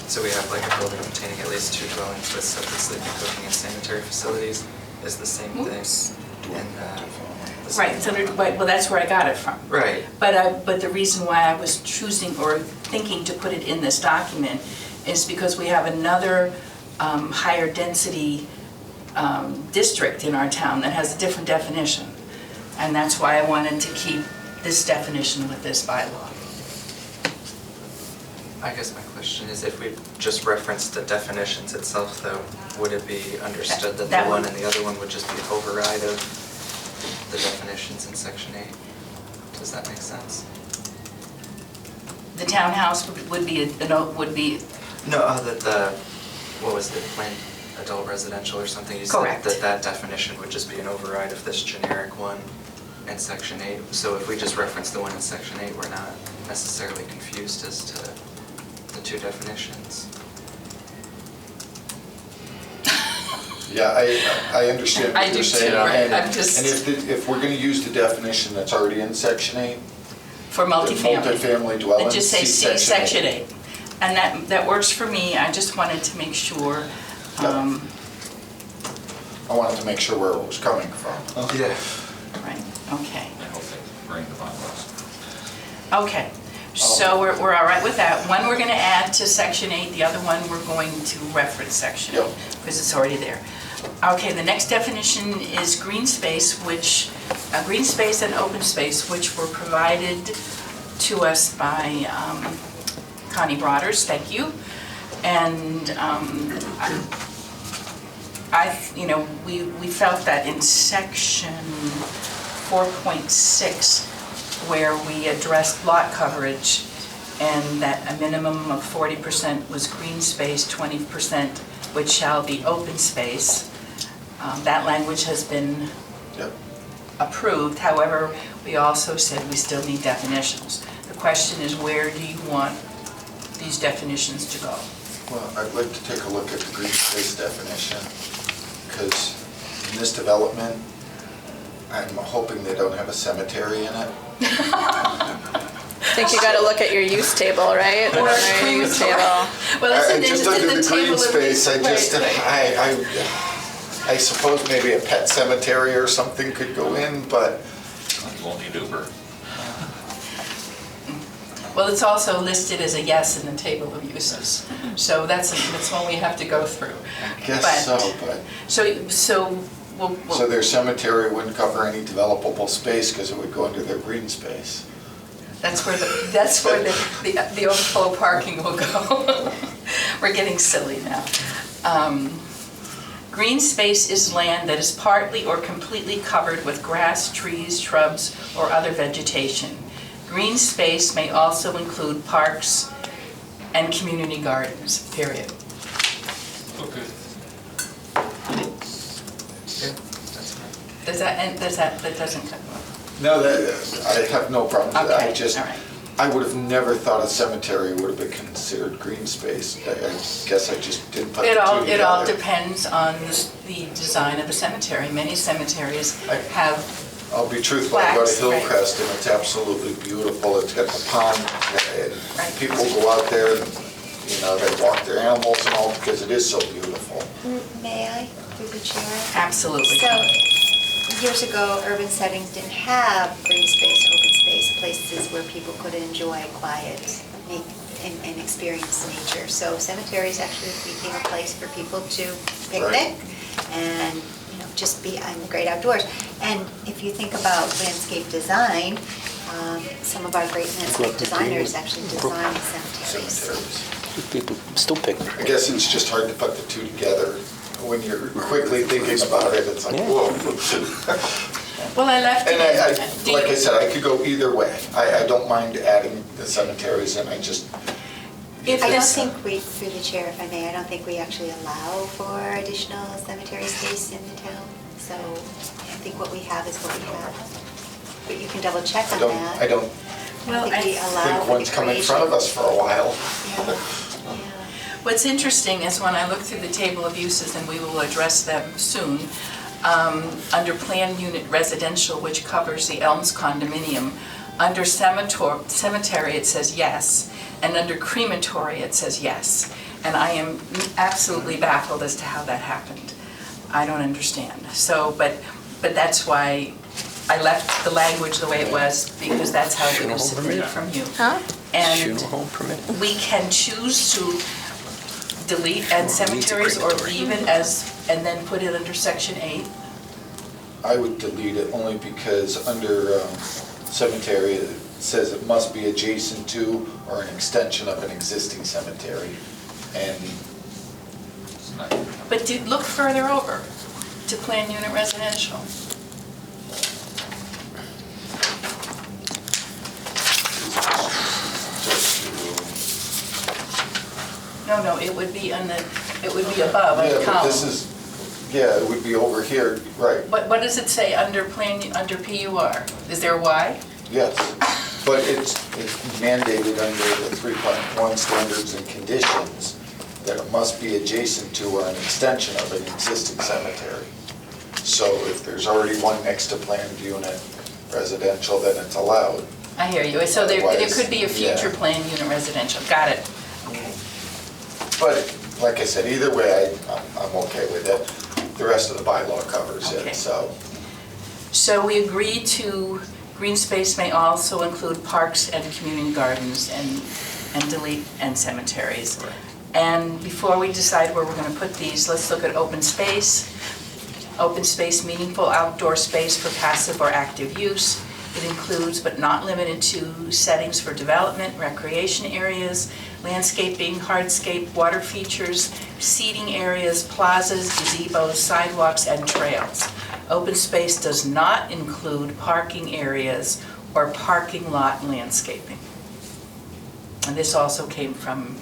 So we have like a building containing at least 2 dwellings with separate sleeping, cooking, and sanitary facilities is the same thing. Oops. In the Right, it's under, well, that's where I got it from. Right. But the reason why I was choosing or thinking to put it in this document is because we have another higher density district in our town that has a different definition. And that's why I wanted to keep this definition with this bylaw. I guess my question is, if we just reference the definitions itself, though, would it be understood that That the one would- and the other one would just be an override of the definitions in section 8? Does that make sense? The townhouse would be, No, what was it, plain adult residential or something? You Correct. said that definition would just be an override of this generic one in section 8. So if we just reference the one in section 8, we're not necessarily confused as to the 2 definitions. Yeah, I understand I what do you're saying. too, right? And- I'm just- And if we're gonna use the definition that's already in section 8, for multifamily. multifamily Then dwellings, just say see C, section 8. And that works for me. I just wanted to make sure. Yep. I wanted to make sure where it was coming from. Yeah. Right, okay. I hope they bring the bylaws. Okay, so we're all right with that. One we're going to add to section 8, the other one we're going to reference section 8, Yep. because it's already there. Okay, the next definition is green space, green space and open space, which were provided to us by Connie Broaders, thank you. And we felt that in section 4.6, where we addressed lot coverage, and that a minimum of 40% was green space, 20% which shall be open space. That language has been Yep. approved. However, we also said we still need definitions. The question is, where do you want these definitions to go? Well, I'd like to take a look at the green space definition, because in this development, I'm hoping they don't have a cemetery in it. I think you gotta look at your use table, right? Or Your use table. Well, that's in Just the under the table green of space, I use. just, Right. I suppose maybe a pet cemetery or something could go in, but You won't need Uber. Well, it's also listed as a yes in the table of uses. So that's one we have to go through. I guess so, but. So we'll. So their cemetery wouldn't cover any developable space because it would go into their green space. That's where the overflow parking will go. We're getting silly now. Green space is land that is partly or completely covered with grass, trees, shrubs, or other vegetation. Green space may also include parks and community gardens, period. Okay. Yeah, that's fine. That doesn't cut. No, I have no problem with that. Okay, all right. I would have never thought a cemetery would have been considered green space. I guess I just didn't put the two together. It all depends on the design of the cemetery. Many cemeteries have, I'll be truthful, I go to Flags, right. Hillcrest and it's absolutely beautiful. It's got the pond and Right. people go out there and, they walk their animals and all because it is so beautiful. May I, through the chair? absolutely. So, years ago, urban settings didn't have green space, open space, places where people could enjoy quiet and experience nature. So cemeteries actually became a place for people to picnic and, just be in the great outdoors. And if you think about landscape design, some of our great landscape designers actually design cemeteries. Cemeteries. People still pick. I guess it's just hard to put the two together. When you're quickly thinking about it, it's like, Yeah. whoa. Well, I left And it. Do like you- I said, I could go either way. I don't mind adding the cemeteries and I just, If I don't this- think we, through the chair, if I may, I don't think we actually allow for additional cemetery space in the town. So I think what we have is what we have. But you can double check on that. I don't Well, I think we allow think for one's come in front of us for a while. Yeah, yeah. What's interesting is when I look through the table of uses, and we will address them soon, under planned unit residential, which covers the Elms condominium, under cemetery, it says yes, and under crematory, it says yes. And I am absolutely baffled as to how that happened. I don't understand. So, but that's why I left the language the way it was, because that's how it was submitted from you. Huh? And Funeral home permit. we can choose to delete and cemeteries or leave it as, and then put it under section 8. I would delete it only because under cemetery, it says it must be adjacent to or an extension of an existing cemetery. And But look further over to planned unit residential. No, it would be above, on yeah, the but column. this is, yeah, it would be over here, right, What does it say under PUR? Is there a Y? yes. But it's mandated under the 3.1 standards and conditions that it must be adjacent to or an extension of an existing cemetery. So if there's already one next to planned unit residential, then it's allowed. I hear you. So there Otherwise, could be a future yeah. planned unit residential. Got it. Okay. But like I said, either way, I'm okay with it. The rest of the bylaw covers Okay. it, so. So we agreed to green space may also include parks and community gardens and delete and cemeteries. And before we decide where we're going to put these, let's look at open space. Open space, meaningful outdoor space for passive or active use. It includes but not limited to settings for development, recreation areas, landscaping, hardscape, water features, seating areas, plazas, gazebos, sidewalks, and trails. Open space does not include parking areas or parking lot landscaping. And this also came from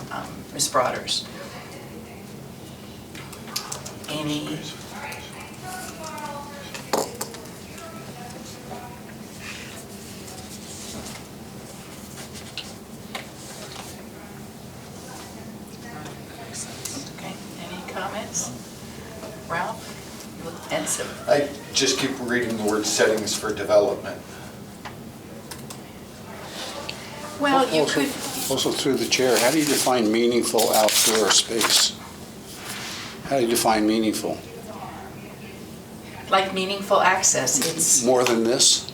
Ms. Broaders. Any? Okay, any comments? Ralph? You look pensive. I just keep reading the word settings for development. Well, you could, Also through the chair, how do you define meaningful outdoor space? How do you define meaningful? like meaningful access, it's, More than this?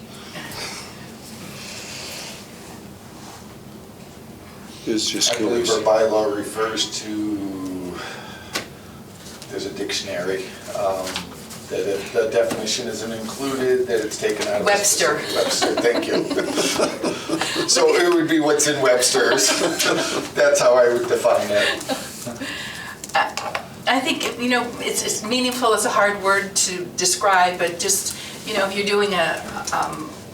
It's just I believe curious. our bylaw refers to, there's a dictionary, that if the definition isn't included, that it's taken out of. the Webster. Webster, thank you. So it would be what's in Webster's. That's how I would define it. I think, it's meaningful is a hard word to describe, but just, if you're doing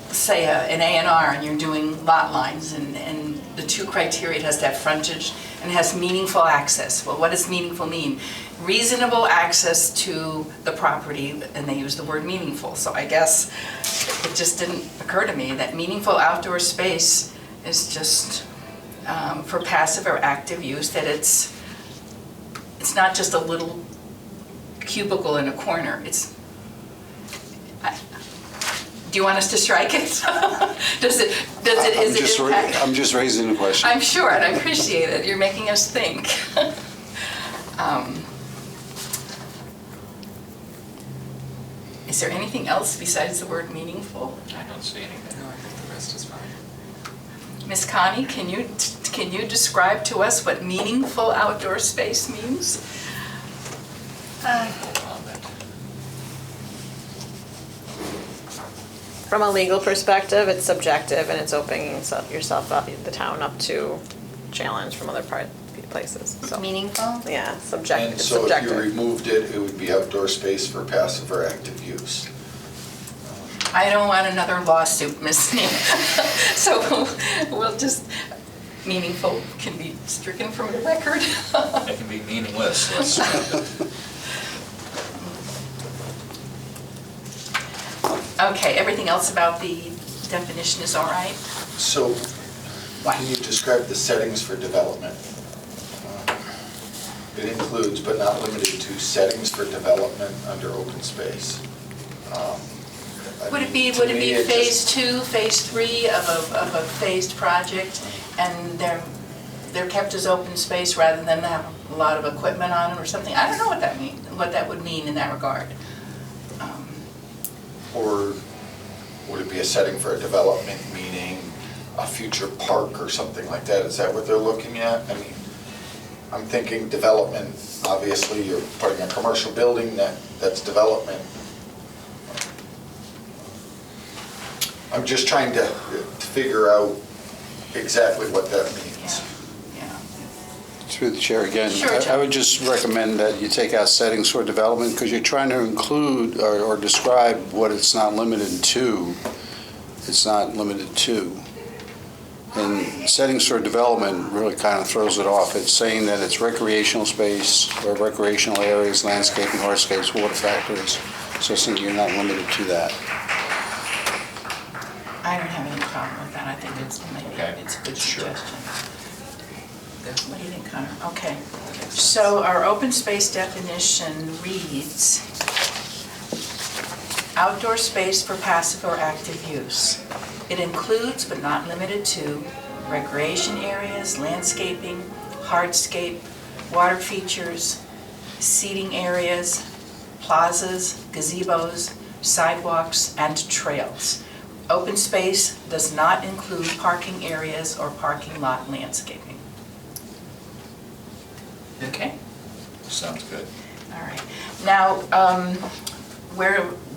say an A&R and you're doing lot lines and the two criteria, it has to have frontage and it has meaningful access. Well, what does meaningful mean? Reasonable access to the property, and they use the word meaningful. So I guess it just didn't occur to me that meaningful outdoor space is just for passive or active use, that it's not just a little cubicle in a corner. Do you want us to strike it? Is it impact? I'm just raising the question. I'm sure, and I appreciate it. You're making us think. Is there anything else besides the word meaningful? I don't see anything. No, I think the rest is fine. Miss Connie, can you describe to us what meaningful outdoor space means? From a legal perspective, it's subjective and it's opening yourself up, the town up to challenge from other places. So, Meaningful? yeah, subjective. And It's so if you subjective. removed it, it would be outdoor space for passive or active use. I don't want another lawsuit, Miss Neal. So we'll just, meaningful can be stricken from the record. It can be meaningless. Okay, everything else about the definition is all right? So What? can you describe the settings for development? It includes, but not limited to, settings for development under open space. Would it be phase 2, phase 3 of a phased project, and they're kept as open space rather than have a lot of equipment on them or something? I don't know what that would mean in that regard. Or would it be a setting for a development, meaning a future park or something like that? Is that what they're looking at? I mean, I'm thinking development, obviously you're putting a commercial building, that's development. I'm just trying to figure out exactly what that means. Yeah. Through the chair again. Sure, I Chuck. would just recommend that you take out settings for development, because you're trying to include or describe what it's not limited to. It's not limited to. And settings for development really kind of throws it off. It's saying that it's recreational space or recreational areas, landscaping, hardscapes, water factories. So it's saying you're not limited to that. I don't have any problem with that. I think it's a good suggestion. What do you think, Connor? Okay. So our open space definition reads, outdoor space for passive or active use. It includes, but not limited to, recreation areas, landscaping, hardscape, water features, seating areas, plazas, gazebos, sidewalks, and trails. Open space does not include parking areas or parking lot landscaping. Okay? Sounds good. All right. Now,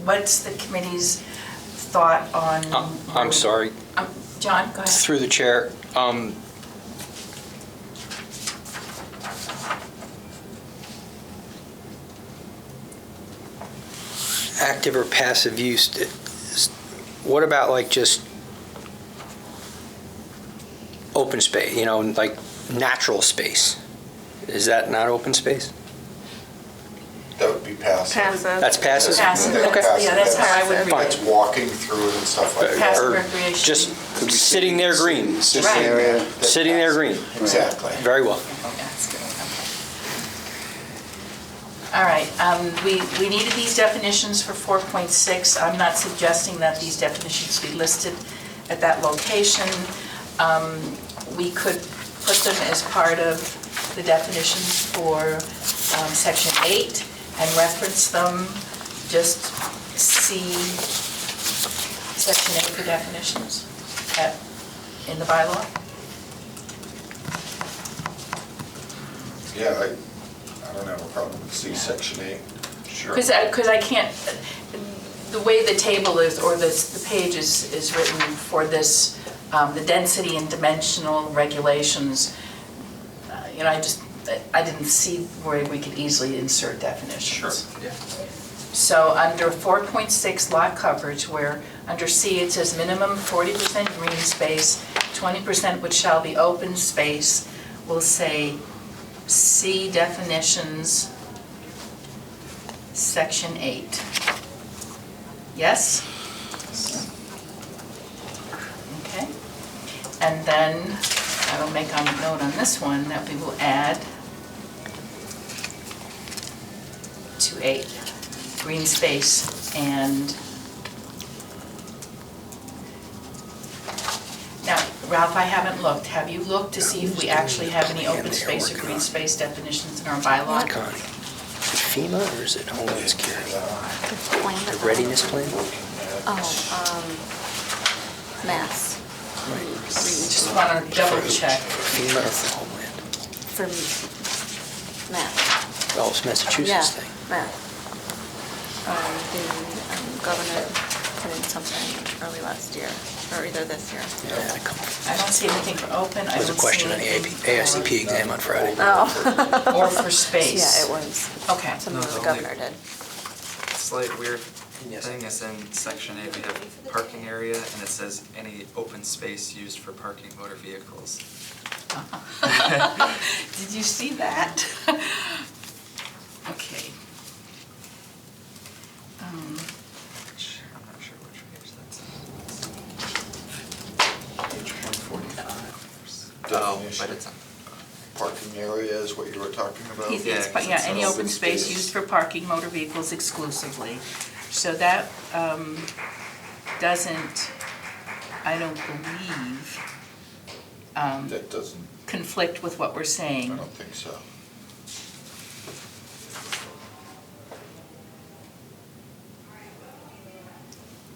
what's the committee's thought on? I'm sorry, John, go ahead. through the chair. Active or passive use, what about like just open space, like natural space? Is that not open space? That would be passive. Passive. That's passive? Passive, Okay. yeah, that's how I would read That's it. walking through it and stuff like that. Passive Or recreation. just Could be sitting there green, Sitting Right. area. That's sitting there passive. green. Exactly. Very well. Yeah, that's good. Okay. All right, we needed these definitions for 4.6. I'm not suggesting that these definitions be listed at that location. We could put them as part of the definitions for section 8 and reference them, just see section 8 for definitions in the bylaw. Yeah, I don't have a problem with C, section 8. Sure. Because I can't, the way the table is, or the page is written for this, the density and dimensional regulations, I didn't see where we could easily insert definitions. Sure. Yeah. So under 4.6 lot coverage, where under C it says minimum 40% green space, 20% which shall be open space, we'll say C definitions, section 8. Yes? Okay. And then I will make a note on this one that we will add to 8, green space. And now, Ralph, I haven't looked. Have you looked to see if we actually have any open space or green space definitions in our bylaw? Connie, is it FEMA or is it Homeland Security? The readiness plan? Mass. Just want to double check. FEMA or for Homeland? For Mass. Oh, it's Massachusetts Yeah, thing. Mass. The governor put in something early last year, or either this year. Yeah, I had a couple. I don't see anything for open. I There was don't a question see on the anything AICP exam on Friday. Oh. Or for space. Yeah, it was Okay. something No, the the governor did. Slight weird Yes. thing is in section 8, we have parking area, and it says any open space used for parking motor vehicles. Did you see that? Okay. Which, I'm not sure which page that's Page 145. on. But it's on. Parking area is what you were talking about? He's- Yeah, it's- 'cause Yeah, it's any an open open space space. used for parking motor vehicles exclusively. So that doesn't, I don't believe, That doesn't, conflict with what we're I saying. don't think so.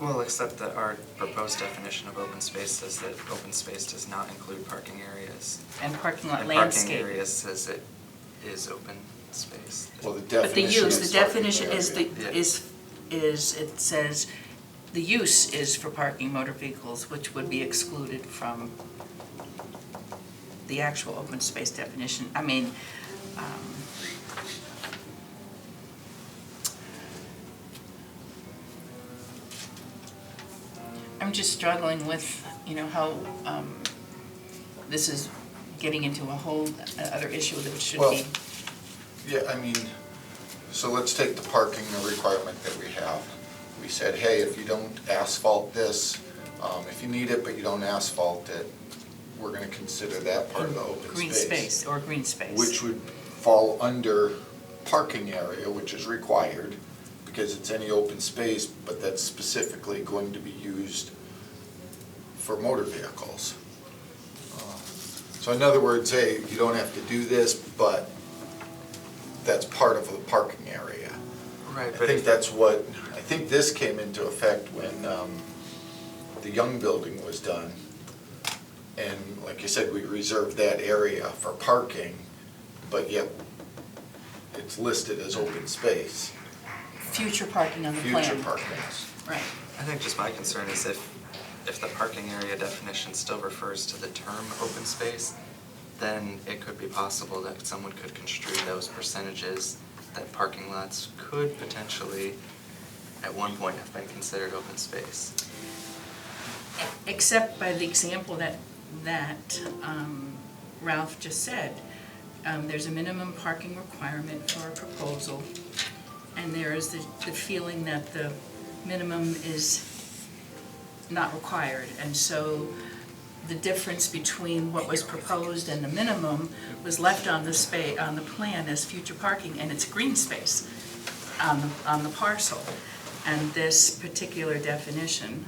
Well, except that our proposed definition of open space says that open space does not include parking areas. And parking lot And landscape. parking areas says it is open space. Well, the But the definition use, is the parking definition is, area. it says, the use is for parking motor vehicles, which would be excluded from the actual open space definition. I mean, I'm just struggling with, how this is getting into a whole other issue that should Well, be. Yeah, I mean, so let's take the parking requirement that we have. We said, hey, if you don't asphalt this, if you need it but you don't asphalt it, we're gonna consider that part of the open space. Green space, or green space. Which would fall under parking area, which is required, because it's any open space, but that's specifically going to be used for motor vehicles. So in other words, hey, you don't have to do this, but that's part of the parking area. Right, I but think that's what, I think this came into effect when the Young Building was done. And like you said, we reserved that area for parking, but yet it's listed as open space, Future parking on the plan. future parking. Right. I think just my concern is if the parking area definition still refers to the term open space, then it could be possible that someone could construe those percentages that parking lots could potentially, at one point, have been considered open space. Except by the example that Ralph just said. There's a minimum parking requirement for a proposal, and there is the feeling that the minimum is not required. And so the difference between what was proposed and the minimum was left on the plan as future parking, and it's green space on the parcel. And this particular definition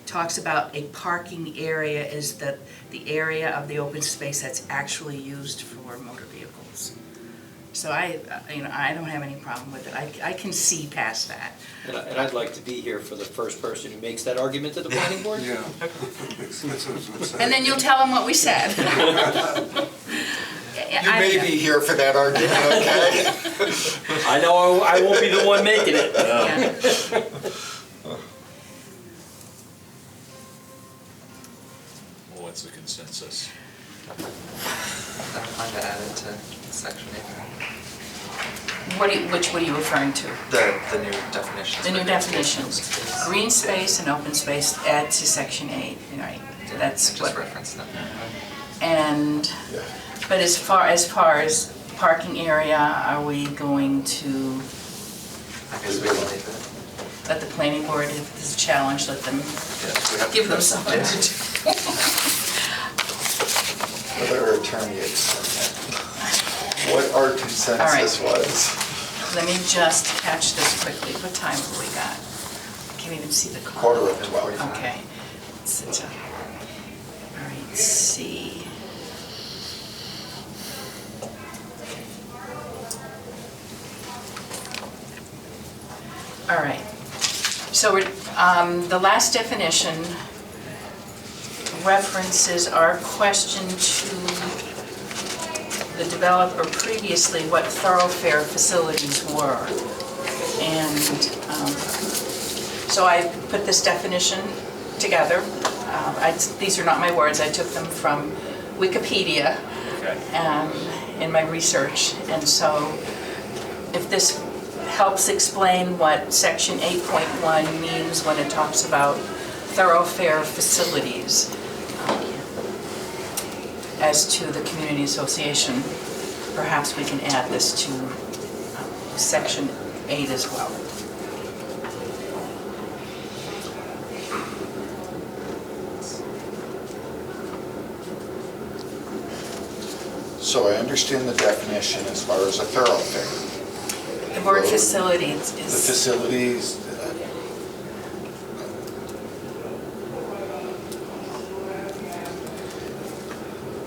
talks about a parking area is the area of the open space that's actually used for motor vehicles. So I don't have any problem with it. I can see past that. And I'd like to be here for the first person who makes that argument to the planning board. Yeah. And then you'll tell them what we said. You may be here for that argument, okay? I know I won't be the one making it. What's the consensus? I'm fine to add it to section 8. What are you referring to? The new definitions. The new for green space and definitions. open space. Green space and open space, add to section 8, right? That's Just what, reference them. and, Yeah. but as far as parking area, are we going to I guess we can leave it. let the planning board, if this is a challenge, let them, Yes, we have to give them post it, something yeah. to do? Whether attorney explain what our consensus was. Let me just catch this quickly. What time have we got? I can't even see the clock. 11:45. Okay. All right, C. All right. So the last definition references our question to the developer previously what thoroughfare facilities were. And so I put this definition together. These are not my words, I took them from Wikipedia in my research. And so if this helps explain what section 8.1 means when it talks about thoroughfare facilities as to the community association, perhaps we can add this to section 8 as well. So I understand the definition as far as a thoroughfare. The word facilities The is, facilities,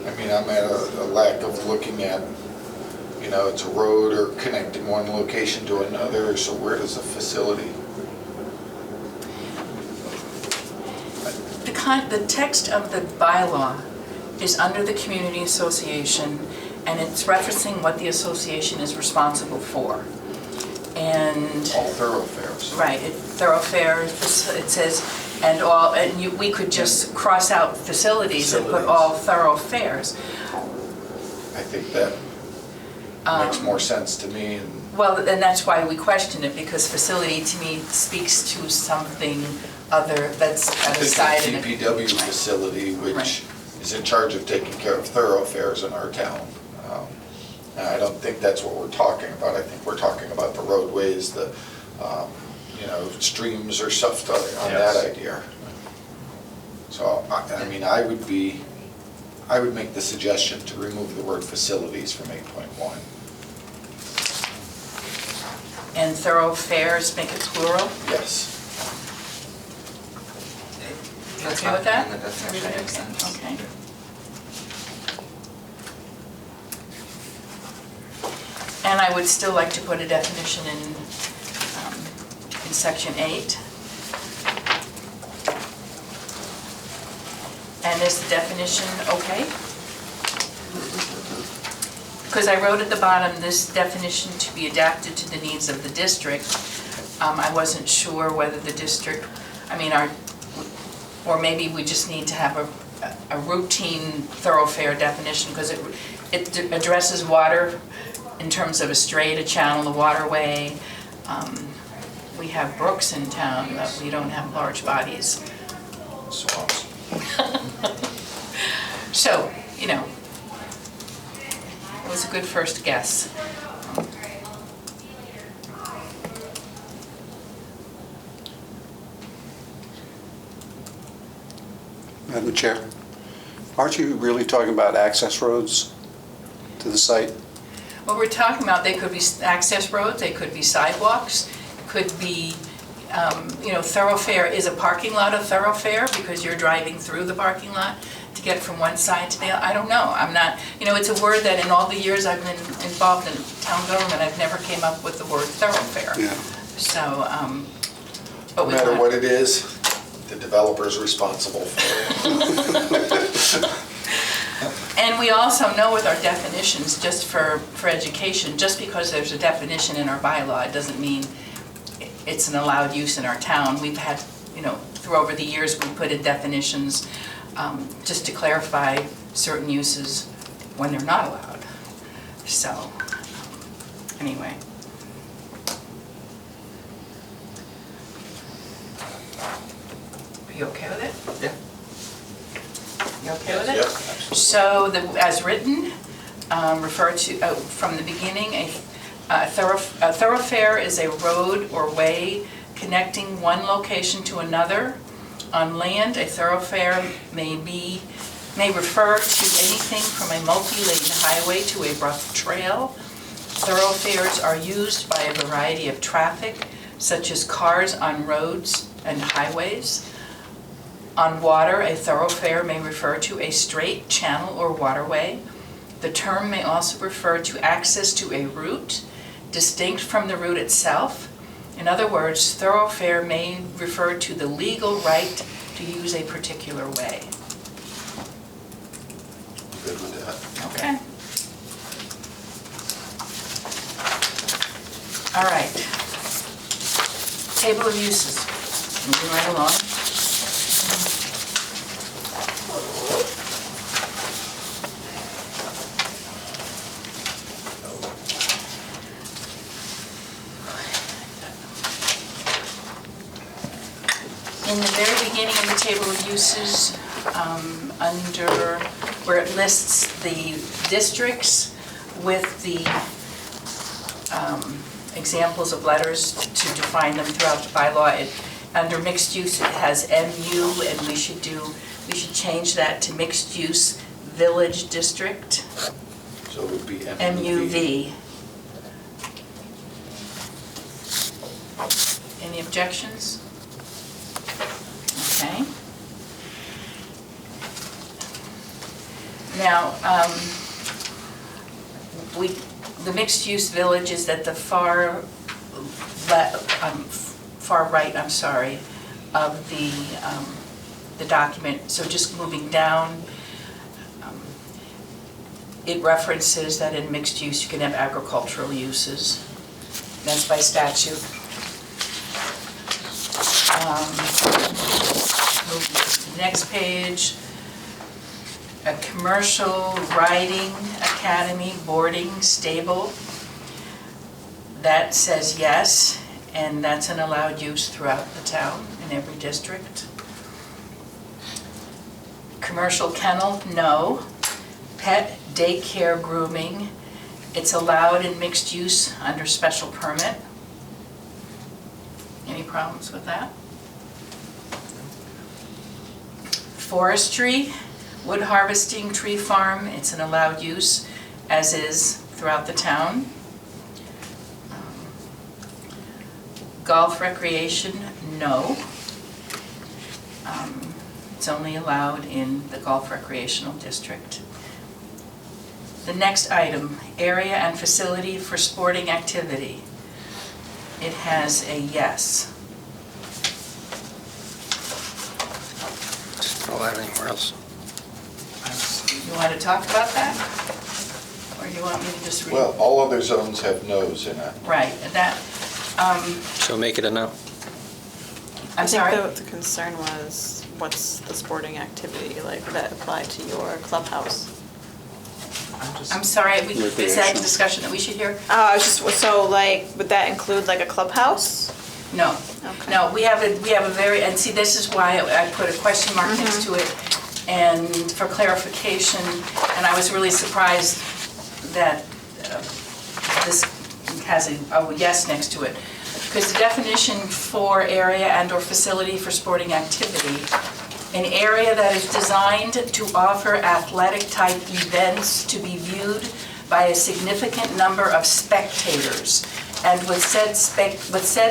I mean, I'm at a lack of looking at, it's a road or connecting one location to another, so where does a facility? the text of the bylaw is under the community association, and it's referencing what the association is responsible for. And All thoroughfares. right, thoroughfares, it says, we could just cross out facilities and put all thoroughfares. I think that makes more sense to me. And Well, and that's why we question it, because facility to me speaks to something other that's I outside. think the DPW facility, which is in charge of taking care of thoroughfares in our town. And I don't think that's what we're talking about. I think we're talking about the roadways, the, streams or stuff on that idea. So, I mean, I would make the suggestion to remove the word facilities from 8.1. And thoroughfares, make it plural? Yes. That's Okay with fine, that? and the definition makes sense. Okay. And I would still like to put a definition in section 8. And is the definition okay? Because I wrote at the bottom, this definition to be adapted to the needs of the district. I wasn't sure whether the district, or maybe we just need to have a routine thoroughfare definition, because it addresses water in terms of a strait, a channel, a waterway. We have brooks in town, but we don't have large bodies. Swamps. So, it was a good first guess. Madam Chair, aren't you really talking about access roads to the site? What we're talking about, they could be access roads, they could be sidewalks, could be, thoroughfare, is a parking lot a thoroughfare because you're driving through the parking lot to get from one side to the other? I don't know. I'm not, it's a word that in all the years I've been involved in town government, I've never came up with the word thoroughfare. Yeah. So, but No we matter want- what it is, the developer's responsible for it. And we also know with our definitions, just for education, just because there's a definition in our bylaw, it doesn't mean it's an allowed use in our town. We've had, through over the years, we put in definitions just to clarify certain uses when they're not allowed. So, anyway. Are you okay with it? Yeah. You okay with it? Yep, absolutely. So, as written, refer to, from the beginning, a thoroughfare is a road or way connecting one location to another. On land, a thoroughfare may refer to anything from a multi-lane highway to a rough trail. Thoroughfares are used by a variety of traffic, such as cars on roads and highways. On water, a thoroughfare may refer to a straight channel or waterway. The term may also refer to access to a route distinct from the route itself. In other words, thoroughfare may refer to the legal right to use a particular way. Good with that. Okay. All right. Table of uses. Moving right along. In the very beginning of the table of uses, under where it lists the districts with the examples of letters to define them throughout the bylaw, under mixed use, it has MU, and we should change that to mixed use village district, So it would be MUV. Any objections? Okay. Now, the mixed-use village is at the far right, of the document. So just moving down, it references that in mixed use you can have agricultural uses. That's by statute. Moving to the next page. A commercial riding academy, boarding, stable. That says yes, and that's an allowed use throughout the town in every district. Commercial kennel, no. Pet daycare grooming, it's allowed in mixed use under special permit. Any problems with that? Forestry, wood harvesting, tree farm, it's an allowed use, as is throughout the town. Golf recreation, no. It's only allowed in the golf recreational district. The next item, area and facility for sporting activity. It has a yes. Just throw that anywhere else. You want to talk about that? Or you want me to just read? Well, all other zones have no's in it. Right, and that, So make it a no. I'm sorry? I think the concern was, what's the sporting activity, like, that apply to your clubhouse? I'm sorry, is that a Recreational. discussion that we should hear? I was just, so like, would that include like a clubhouse? No. Okay. No, we have a very, and see, this is why I put a question mark next to it, and for clarification, and I was really surprised that this has a yes next to it. Because the definition for area and/or facility for sporting activity, an area that is designed to offer athletic-type events to be viewed by a significant number of spectators, and with said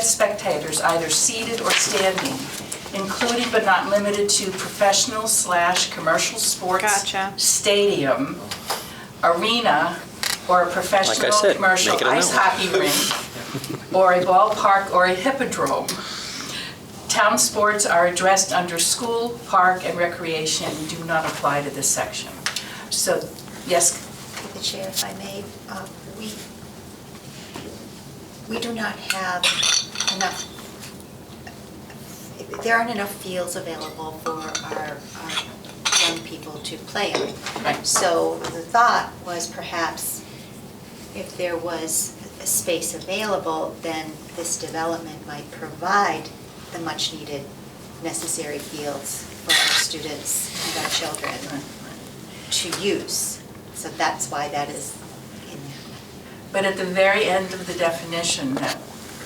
spectators either seated or standing, including but not limited to professional/commercial sports Gotcha. stadium, arena, or a professional said, commercial make it a no. ice hockey rink, or a ballpark or a hippodrome. Town sports are addressed under school, park, and recreation and do not apply to this section. So Yes, Through the chair, if I may, we do not have enough, there aren't enough fields available for our young people to play on. right. So the thought was perhaps if there was a space available, then this development might provide the much-needed necessary fields for our students and our children to use. So that's why that is in there. But at the very end of the definition,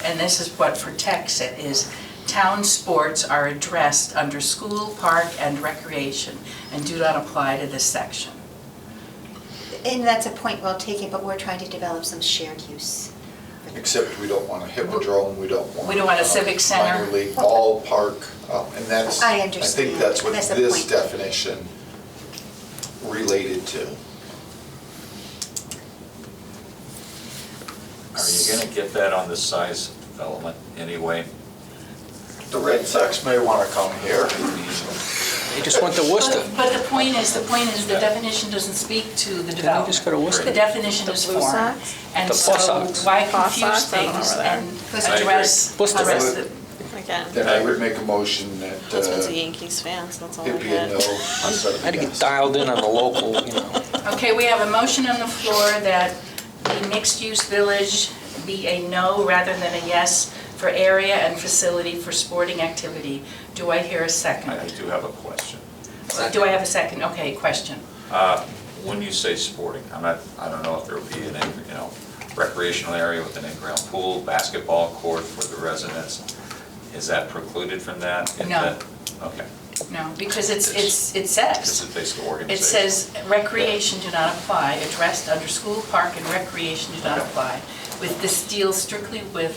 and this is what protects it, is town sports are addressed under school, park, and recreation and do not apply to this section. And that's a point well taken, but we're trying to develop some shared use. Except we don't want a hippodrome, we don't want. We don't want a civic center. Minor league ballpark, and that's. I I understand. think that's what That's the this point. definition related to. Are you gonna get that on the size development anyway? The Red Sox may want to come here. They just went to Worcester. But the point is, the definition doesn't speak to the development. just go to Worcester? The definition The is Blue foreign. Sox? And The so Plus Sox. why Plus confuse Sox, I don't know things where they are. and I address the Worcester. rest of Again, Then I would make a motion that husband's a Yankees fan, so that's all I it'd be a no get. instead of I had to a get yes. dialed in on the local, you know. Okay, we have a motion on the floor that the mixed-use village be a no rather than a yes for area and facility for sporting activity. Do I hear a I second? do have a question. Do I have a second? Okay, question. When you say sporting, I don't know if there would be an, recreational area with an in-ground pool, basketball court for the residents. Is that precluded from that? No. Okay. No, because it This says, is basically organization. it says recreation do not apply, addressed under school, park, and recreation do not apply. With this deals strictly with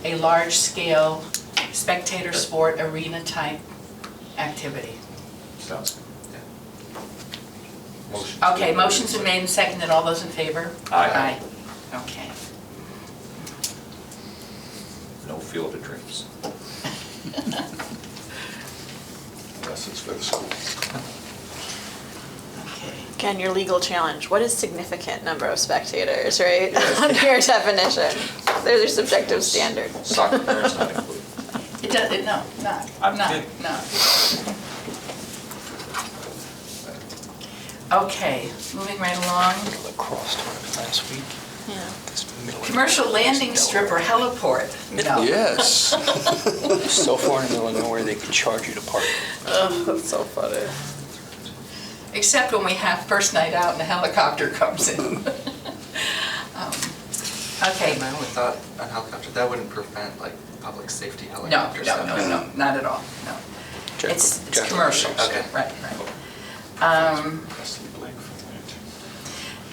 a large-scale spectator sport arena-type activity. Sounds good. Motion. Okay, motion's been made and seconded. All those in favor? Aye. Okay. No field of dreams. Unless it's for the schools. Okay. Again, your legal challenge, what is significant number of spectators, right? Under your definition. There's your subjective standard. Soccer parents not included. It does, no, not, I'm not, kidding. no. Okay, moving right along. Lacrosse tournament last week. Yeah. This middle of- Commercial landing strip or heliport? No. Yes. So far in the middle of nowhere, they could charge you to park. Oh, that's so funny. Except when we have first night out and a helicopter comes in. Okay, My only thought on helicopter, that wouldn't prevent like public safety no, helicopters. no, not at all, no. It's commercial. Okay. Right.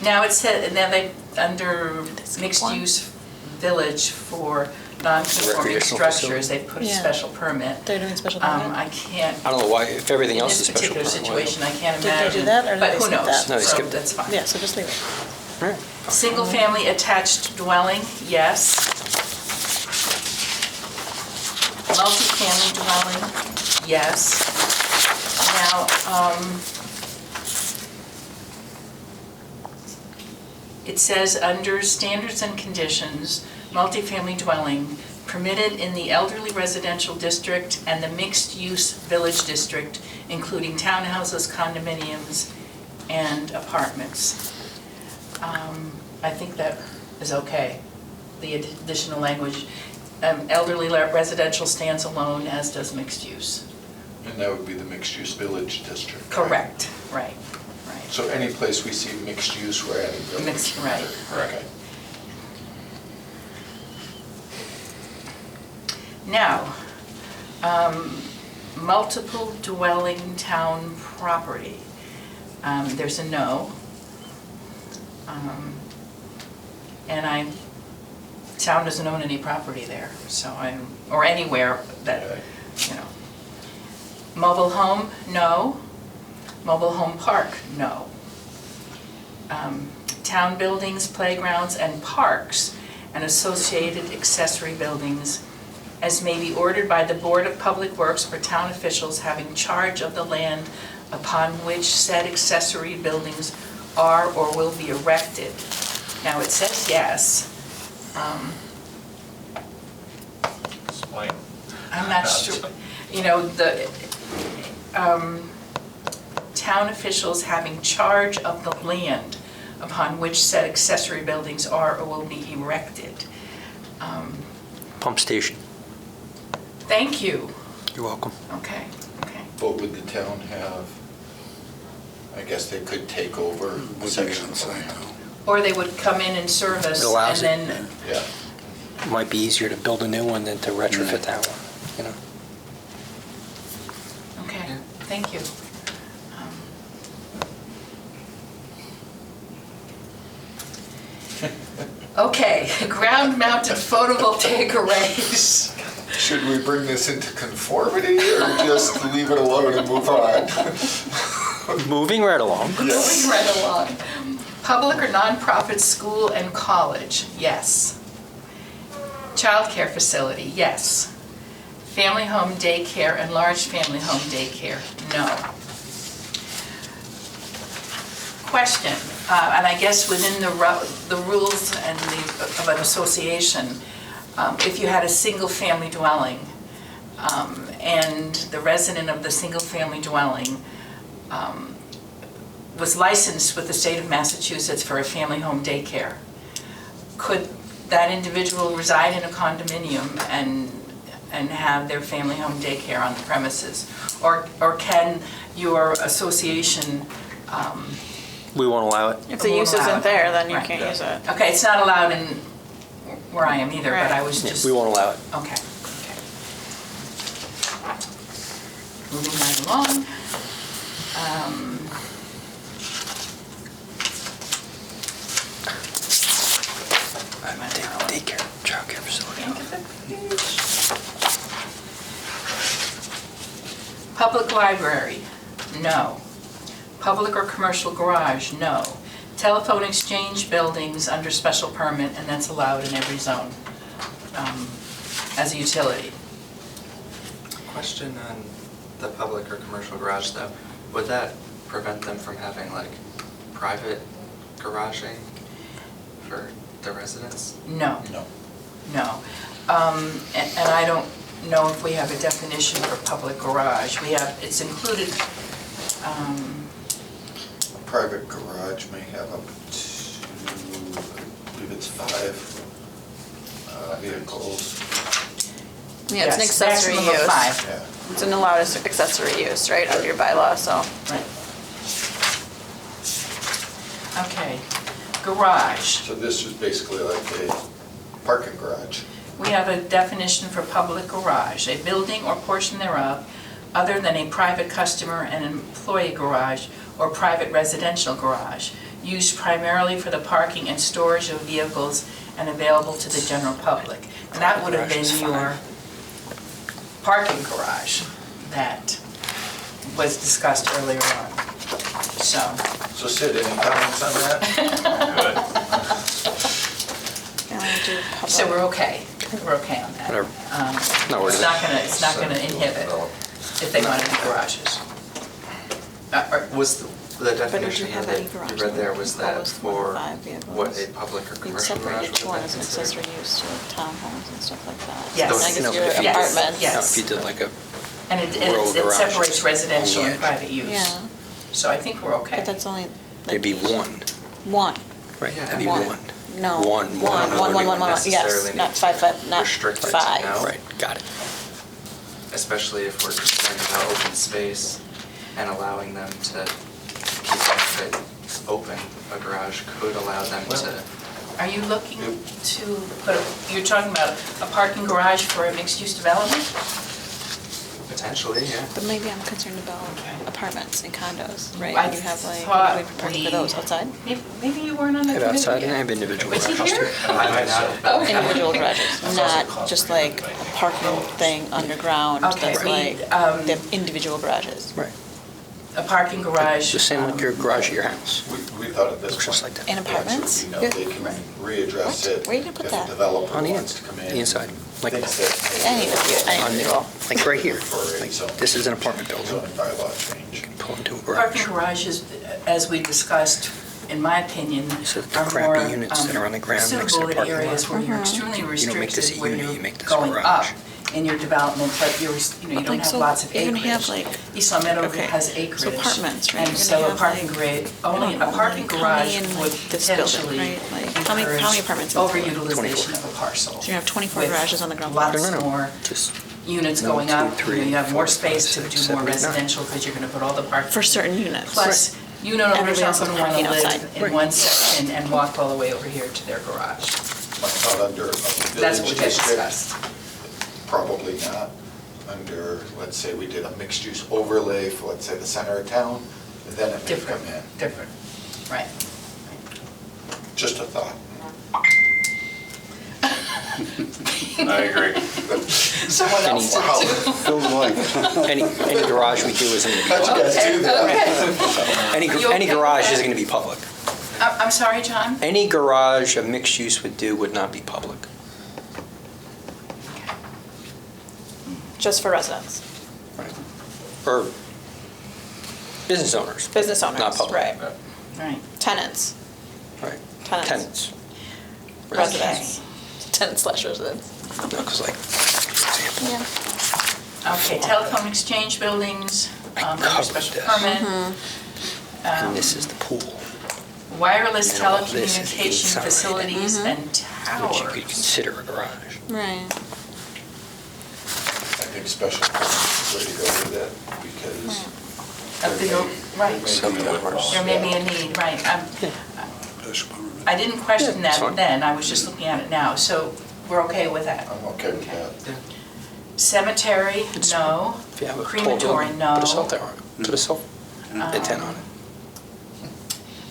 Now it said, now they, under mixed-use village for non-conforming Recreational structures, they put a Yeah. special permit. They're doing special permit? I can't, I don't know why, if everything in else is this special. particular permit, why- situation, I can't Did they imagine. do that, or did But they who skip knows? that? No, they So skipped it. that's fine. Yeah, so just leave it. All right. Single-family attached dwelling, yes. Multi-family dwelling, yes. Now, it says under standards and conditions, multi-family dwelling permitted in the elderly residential district and the mixed-use village district, including townhouses, condominiums, and apartments. I think that is okay, the additional language. Elderly residential stands alone, as does mixed use. And that would be the mixed-use village district. right? Correct, right. So any place we see mixed use, we're adding village. Mixed, right. Okay. Now, multiple dwelling town property. There's a no. And town doesn't own any property there, so or anywhere that, you know. Mobile home, no. Mobile home park, no. Town buildings, playgrounds, and parks, and associated accessory buildings, as may be ordered by the Board of Public Works or town officials having charge of the land upon which said accessory buildings are or will be erected. Now, it says yes. Explain. I'm not sure, the town officials having charge of the land upon which said accessory buildings are or will be erected. Pump station. Thank you. You're welcome. Okay. What would the town have? I guess they could take over a section of land. Or they would come in and service It allows and it. then, Yeah. It might be easier to build a new one than to retrofit that one, okay, thank you. Okay, ground-mounted photovoltaic arrays. Should we bring this into conformity or just leave it alone and move on? Moving right along. Moving right along. Public or nonprofit school and college, yes. Childcare facility, yes. Family home daycare and large family home daycare, no. Question, and I guess within the rules and of an association, if you had a single-family dwelling and the resident of the single-family dwelling was licensed with the state of Massachusetts for a family home daycare, could that individual reside in a condominium and have their family home daycare on the premises? Or can your association? We won't allow it. If the use isn't there, then you Right. can't use it. Okay, it's not allowed in where I am either, but I was Yeah, just. we won't allow it. Okay. Moving right along. Daycare, childcare facility. Public library, no. Public or commercial garage, no. Telephone exchange buildings under special permit, and that's allowed in every zone as a utility. Question on the public or commercial garage though, would that prevent them from having like private garaging for the residents? No. No. No. And I don't know if we have a definition for public garage. It's included, A private garage may have up to, I believe it's 5 vehicles. Yeah, it's an yes, accessory maximum of use. 5. Yeah. It's an allowed accessory use, right, under your bylaw, so. Right. Okay, garage. So this is basically like a parking garage. We have a definition for public garage, a building or portion thereof other than a private customer and employee garage or private residential garage, used primarily for the parking and storage of vehicles and available to the general public. And that would have been your parking garage that was discussed earlier on. So, Sid, any comments on that? so we're okay. We're okay on that. Whatever. Not worried It's not gonna inhibit if they want to be garages. Was the definition have that any garage you read there, was that proposed more for than 5 vehicles? what a public or You'd commercial separate garage each would one be as an considered? accessory use to townhomes and stuff like that. Yes. And I guess No, your if you- apartments. Yes. If you did like a, And Row it garages. separates residential and Yeah. private use. Yeah, So I think we're okay. but that's only. it'd be one, One. right? Yeah. It'd be One. one. No. One. One, yes, Necessarily not need five, not restrict it to 5. no. Right, got it. Especially if we're concerned about open space and allowing them to keep it open. A garage could allow them to, Are you looking to put, you're talking about a parking garage for a mixed-use development? potentially, yeah. But maybe I'm concerned about apartments and condos, right? I And you have like, thought we parking for those we- outside? Maybe you weren't on the Have committee outside yet. and have individual Was he garages here? too. I might not have been. Individual garages, not just like a parking thing underground Okay, that's we, like, they have individual garages. Right. A parking garage. The same like your garage at your house. We thought of this Looks just one. like that. In apartments? You know, they can readdress it Where are you gonna put if that? a developer On the wants to come in. the inside, like, Thinks that I need to see it, I on need to the, see it. like right here. for a Like, zone- this is an apartment building. zoning bylaw change. Pull into a Parking garage. garages, as we discussed, in my opinion, So the are crappy more units that are on the ground next to suitable the in parking lot. areas where you're extremely You don't make this a restricted when unit, you you're make this a going up garage. in your development, but you don't like, have so lots of you're acreage. gonna have, like- East Long Meadow Okay, has acreage. so apartments, right? And You're so gonna a have, parking like, grade, only a parking garage would this building, potentially right? Like, how many encourage apartments in total? overutilization of a parcel. So you have 24 with garages on the ground Lots floor? No, no, no. more Just units 1, going 2, up, 3, you have more 4, space 5, to 6, do more 7, 8, 9. residential because you're gonna put all the parking. For certain units. Plus, unit owners Everybody aren't else is gonna wanna parking live outside. in one section and walk all the way over here to their garage. Not under a That's what we village just district, discussed. probably not. Under, let's say we did a mixed-use overlay for, let's say, the center of town, then it may come in. Different, right. Just a thought. I agree. Someone else Wow. did too. Fill the blank. any garage we do isn't going to be How'd you public. guys do that? Any You okay with garage that? isn't going to be public. I'm sorry, John? Any garage a mixed use would do would not be public. Just for residents, Or business owners. business owners, Not public. right? Right. Tenants, Right. Tenants. Tenants. residents, tenants/residents. No, because like, for example, Yeah. Okay, telephone exchange buildings, under covered special this. permit. and this is the pool, Wireless And all this is telecommunication inside. facilities and which you towers. could consider a garage. Right. I think special permit is the way to go with that, because Of the- Right, maybe there may be a need, right. Special permit. I didn't question Yeah, it's that fine. then, I was just looking at it now, so we're okay with that. I'm okay with Okay. that. Cemetery, It's- no. If you have a tall Crematory, building, no. Put a cell tower, put a cell antenna on it.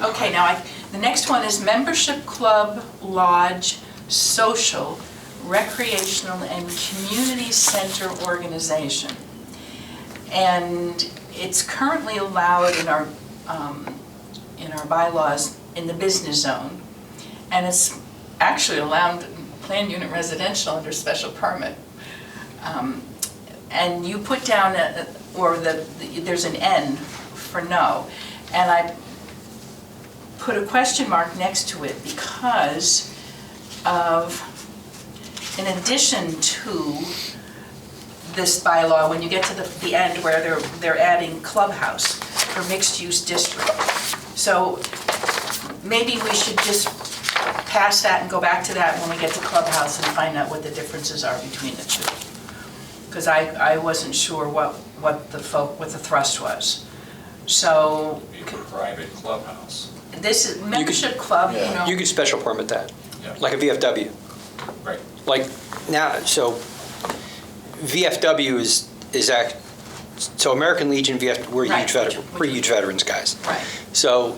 Okay, now the next one is membership club, lodge, social, recreational, and community center organization. And it's currently allowed in our bylaws in the business zone. And it's actually allowed planned unit residential under special permit. And you put down, there's an N for no. And I put a question mark next to it because of, in addition to this bylaw, when you get to the end where they're adding clubhouse for mixed-use district. So maybe we should just pass that and go back to that when we get to clubhouse and find out what the differences are between the two. Because I wasn't sure what the thrust was. So Be a private clubhouse. this is membership club, you Yeah. know. You could special permit that, Yeah. like a VFW. Right. Like now, so VFW so American Legion, we're Right, we're huge veterans guys. Right. So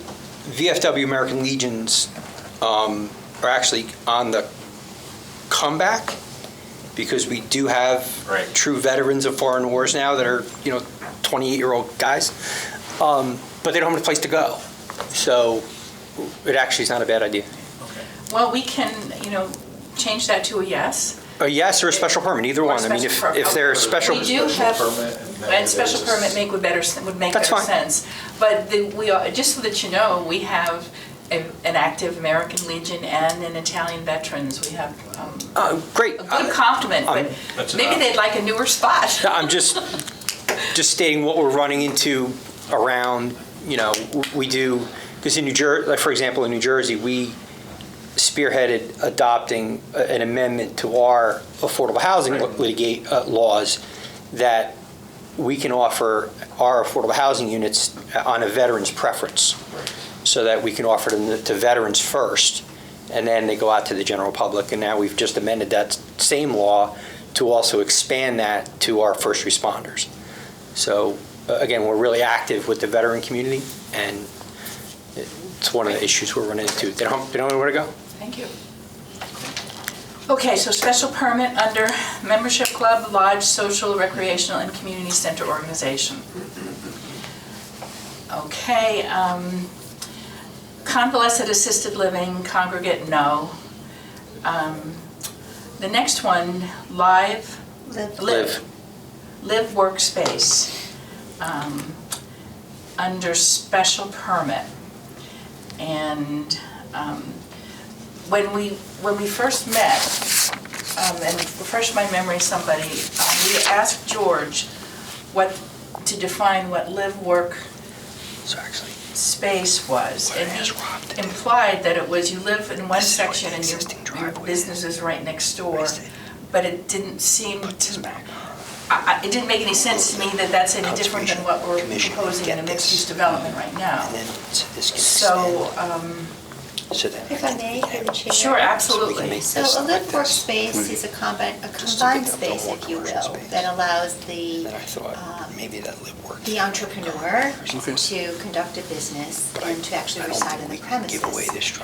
VFW, American Legions are actually on the comeback because we do have Right. true veterans of foreign wars now that are, 28-year-old guys, but they don't have a place to go. So it actually is not a bad idea. Well, we can, change that to a yes. A yes or a special permit, either Or one. I mean, special permit. if they're special. We do have, permit, then and it special is- permit would make That's better fine. sense. But just so that you know, we have an active American Legion and an Italian veterans. We have Great. a good complement, but That's maybe enough. they'd like a newer spot. I'm just stating what we're running into around, we do, because in New Jersey, like for example, in New Jersey, we spearheaded adopting an amendment to our affordable housing laws that we can offer our affordable housing units on a veteran's preference, so that we can offer them to veterans first, and then they go out to the general public. And now we've just amended that same law to also expand that to our first responders. So again, we're really active with the veteran community, and it's one of the issues we're running into. They don't know where to go. Thank you. Okay, so special permit under membership club, lodge, social, recreational, and community center organization. Okay, convalescent assisted living, congregate, no. The next one, live workspace, under special permit. And And when we first met, and refresh my memory, somebody, we asked George to define what live-work space was. And he implied that it was you live in one section and your business is right next door. But it didn't seem to, it didn't make any sense to me that that's any different than what we're proposing in a mixed-use development right now. So, If I may, through the chair. sure, absolutely. So a live workspace is a combined space, if you will, that allows the entrepreneur to conduct a business and to actually reside on the premises.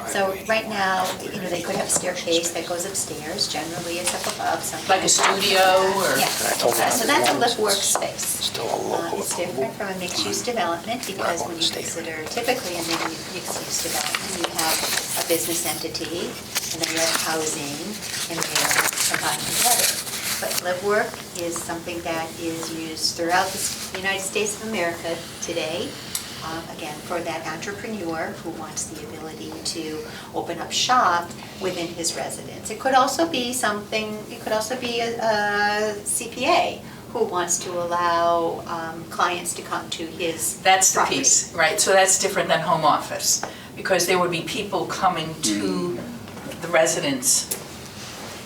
So right now, they could have a staircase that goes upstairs. Generally, it's up above. Like a studio or? Yeah. So that's a live workspace. It's different from a mixed-use development because when you consider typically a mixed-use development, you have a business entity, and then you have housing, and they're combined together. But live work is something that is used throughout the United States of America today, again, for that entrepreneur who wants the ability to open up shop within his residence. It could also be a CPA who wants to allow clients to come to his That's the property. piece, right? So that's different than home office, because there would be people coming to the residence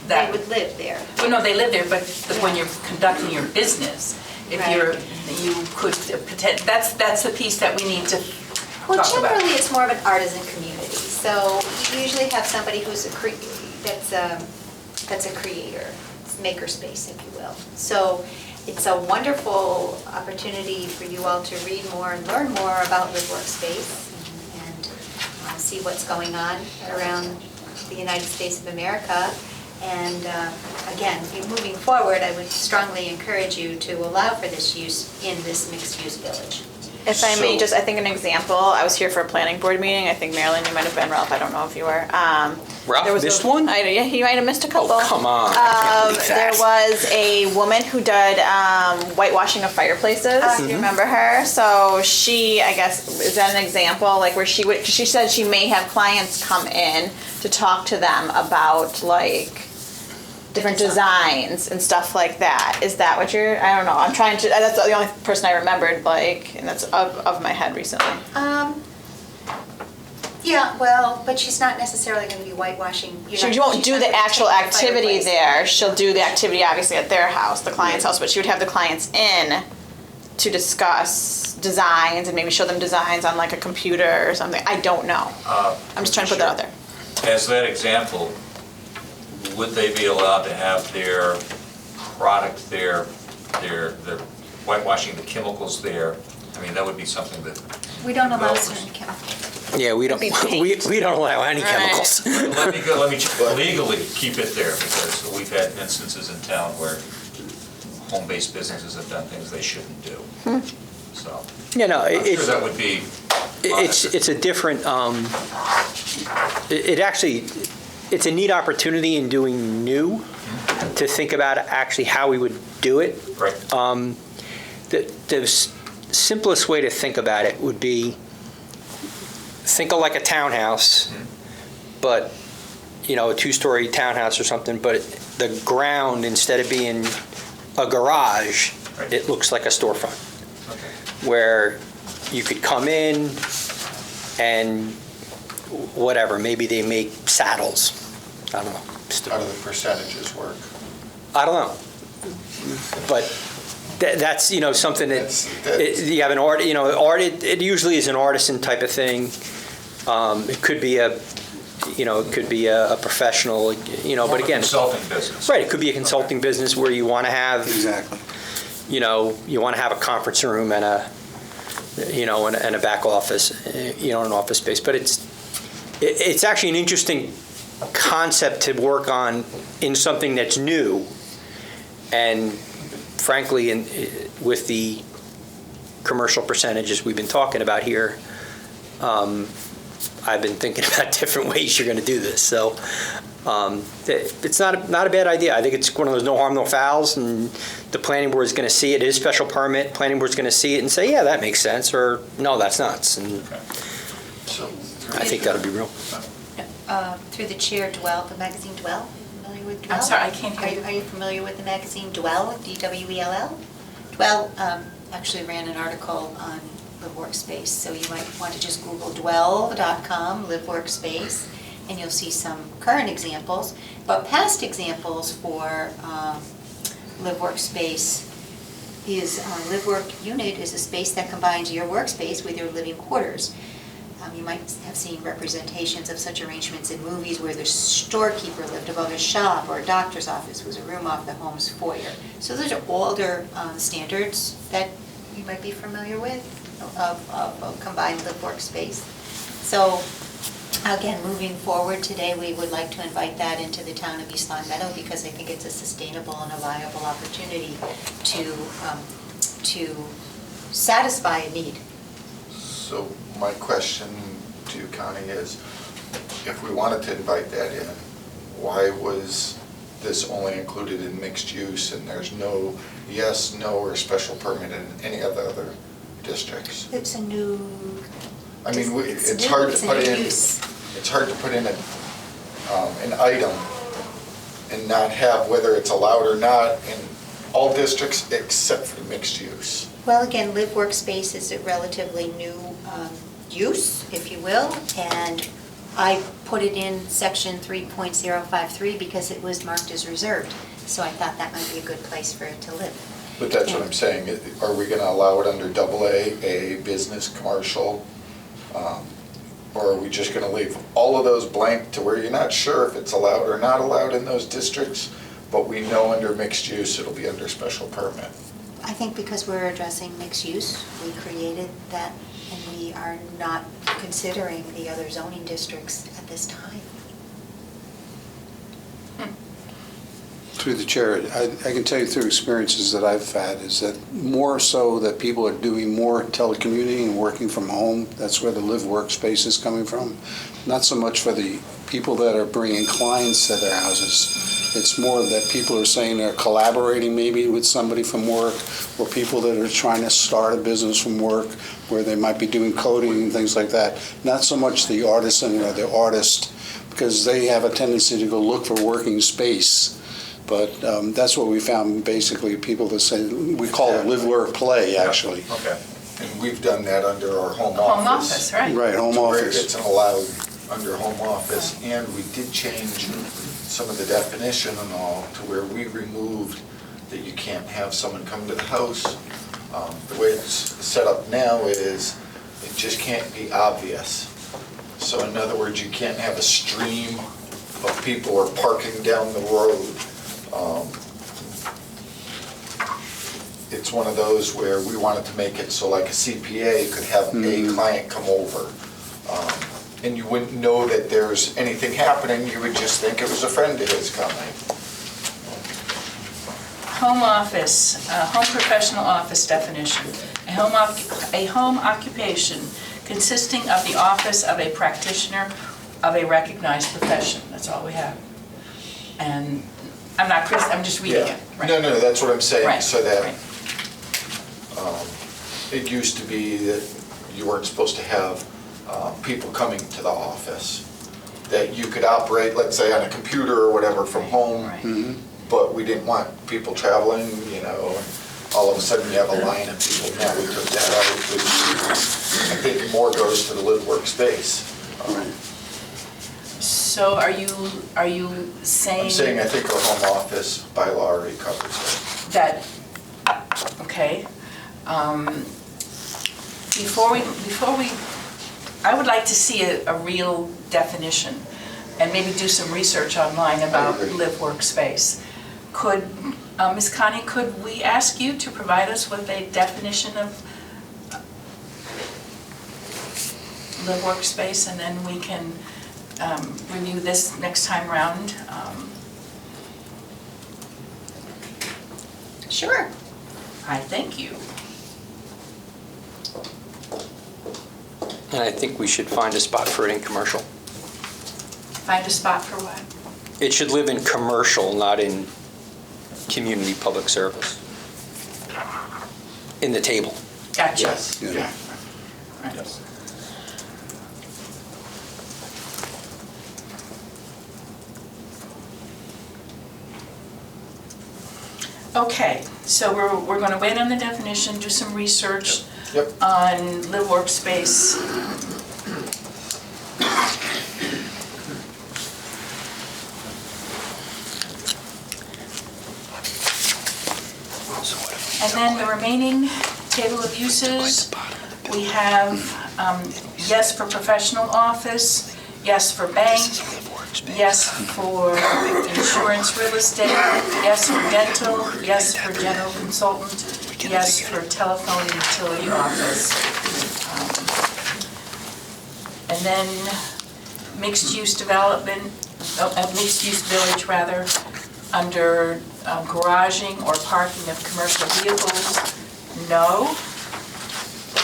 They that would live there. Well, no, they live there, but when you're conducting your business, if Right. you could, that's the piece that we need to Well, talk about. generally, it's more of an artisan community. So you usually have somebody who's that's a creator, it's makerspace, if you will. So it's a wonderful opportunity for you all to read more and learn more about Live Workspace and see what's going on around the United States of America. And again, moving forward, I would strongly encourage you to allow for this use in this mixed-use village. If I may, just, I think an example, I was here for a planning board meeting, I think Marilyn, you might have been, Ralph, I don't know if you were. Ralph missed one? Yeah, he might have missed a couple. Oh, come on. I can't believe There that. was a woman who did whitewashing of fireplaces. Do you remember her? So she, I guess, is that an example, like where she said she may have clients come in to talk to them about like different designs and stuff like that. Is that what you're, I don't know, I'm trying to, that's the only person I remembered, like, and that's of my head recently. Yeah, well, but she's not necessarily going to be whitewashing. She won't do the actual activity there. She'll do the activity obviously at their house, the client's house, but she would have the clients in to discuss designs and maybe show them designs on like a computer or something. I don't know. I'm just trying to put that out there. As that example, would they be allowed to have their product there, their whitewashing, the chemicals there? I mean, that would be something that, We don't allow certain chemicals. Yeah, we don't allow any chemicals. let me legally keep it there, because we've had instances in town where home-based businesses have done things they shouldn't do. So, You know, I'm sure that would be. it's a different, it actually, it's a neat opportunity in doing new to think about actually how we would do it. Right. The simplest way to think about it would be, think of like a townhouse, but, a two-story townhouse or something, but the ground, instead of being a garage, Right. it looks like a storefront, Okay. where you could come in and whatever, maybe they make saddles. I don't know. How do the percentages work? I don't know. But that's, something that, you have an art, it usually is an artisan type of thing. It could be a professional, but again. Consulting business. Right, it could be a consulting business where you want to have. Exactly. You want to have a conference room and a back office, an office space. But it's actually an interesting concept to work on in something that's new. And frankly, with the commercial percentages we've been talking about here, I've been thinking about different ways you're going to do this. So it's not a bad idea. I think it's one of those no harm, no fouls, and the planning board is going to see it. It is special permit. Planning board's going to see it and say, yeah, that makes sense, or no, that's nuts. And So I think that'll be real. Through the chair, Dwell, the magazine Dwell, familiar with Dwell? I'm sorry, I can't hear you. Are you familiar with the magazine Dwell, D-W-E-L-L? Dwell actually ran an article on Live Workspace, so you might want to just Google dwell.com, Live Workspace, and you'll see some current examples, but past examples for Live Workspace is Live Work Unit is a space that combines your workspace with your living quarters. You might have seen representations of such arrangements in movies where the storekeeper lived above a shop or a doctor's office was a room off the home's foyer. So those are older standards that you might be familiar with of combined live workspace. So again, moving forward today, we would like to invite that into the town of East Long Meadow because I think it's a sustainable and a viable opportunity to satisfy a need. So my question to you, Connie, is if we wanted to invite that in, why was this only included in mixed use and there's no yes, no, or special permit in any of the other districts? It's a new. I mean, It's it's new, hard it's to a put new in, use. it's hard to put in an item and not have whether it's allowed or not in all districts except for mixed use. Well, again, Live Workspace is a relatively new use, if you will, and I put it in section 3.053 because it was marked as reserved. So I thought that might be a good place for it to live. But that's what I'm saying, are we gonna allow it under AA, A, business, commercial? Or are we just gonna leave all of those blank to where you're not sure if it's allowed or not allowed in those districts, but we know under mixed use it'll be under special permit? I think because we're addressing mixed use, we created that, and we are not considering the other zoning districts at this time. Through the chair, I can tell you through experiences that I've had is that more so that people are doing more telecommuting and working from home. That's where the Live Workspace is coming from. Not so much for the people that are bringing clients to their houses. It's more that people are saying they're collaborating maybe with somebody from work, or people that are trying to start a business from work where they might be doing coding and things like that. Not so much the artisan or the artist, because they have a tendency to go look for working space. But that's what we found, basically, people that say, we call it live, work, play, actually. Okay. And we've done that under our home Home office. office, right. Right, home To where office. it's allowed under home office, and we did change some of the definition and all to where we removed that you can't have someone come to the house. The way it's set up now is it just can't be obvious. So in other words, you can't have a stream of people are parking down the road. It's one of those where we wanted to make it so like a CPA could have a client come over. And you wouldn't know that there's anything happening, you would just think it was a friend of his coming. Home office, home professional office definition. A home occupation consisting of the office of a practitioner of a recognized profession. That's all we have. And I'm not Chris, I'm just reading it. Right. No, that's what I'm saying, Right, so that right. it used to be that you weren't supposed to have people coming to the office. That you could operate, let's say, on a computer or whatever from home, Right. but we didn't want people traveling, you know, and all of a sudden you have a line of people. Now we took that out, which I think more goes to the live workspace. So are you saying? I'm saying I think our home office bylaw already covers it. That, okay. Before we, I would like to see a real definition and maybe do some research online about live workspace. Could, Ms. Connie, could we ask you to provide us with a definition of live workspace, and then we can review this next time round? Sure. I thank you. And I think we should find a spot for it in commercial. Find a spot for what? It should live in commercial, not in community public service. In the table. Gotcha. Yes. Yeah. Right. Yes. Okay, so we're going to wait on the definition, do some research Yep. on live workspace. And then the remaining table of uses, we have yes for professional office, yes for bank, yes for insurance real estate, yes for dental, yes for general consultant, yes for telephone and utility office. And then mixed-use development, mixed-use village rather, under garaging or parking of commercial vehicles, no.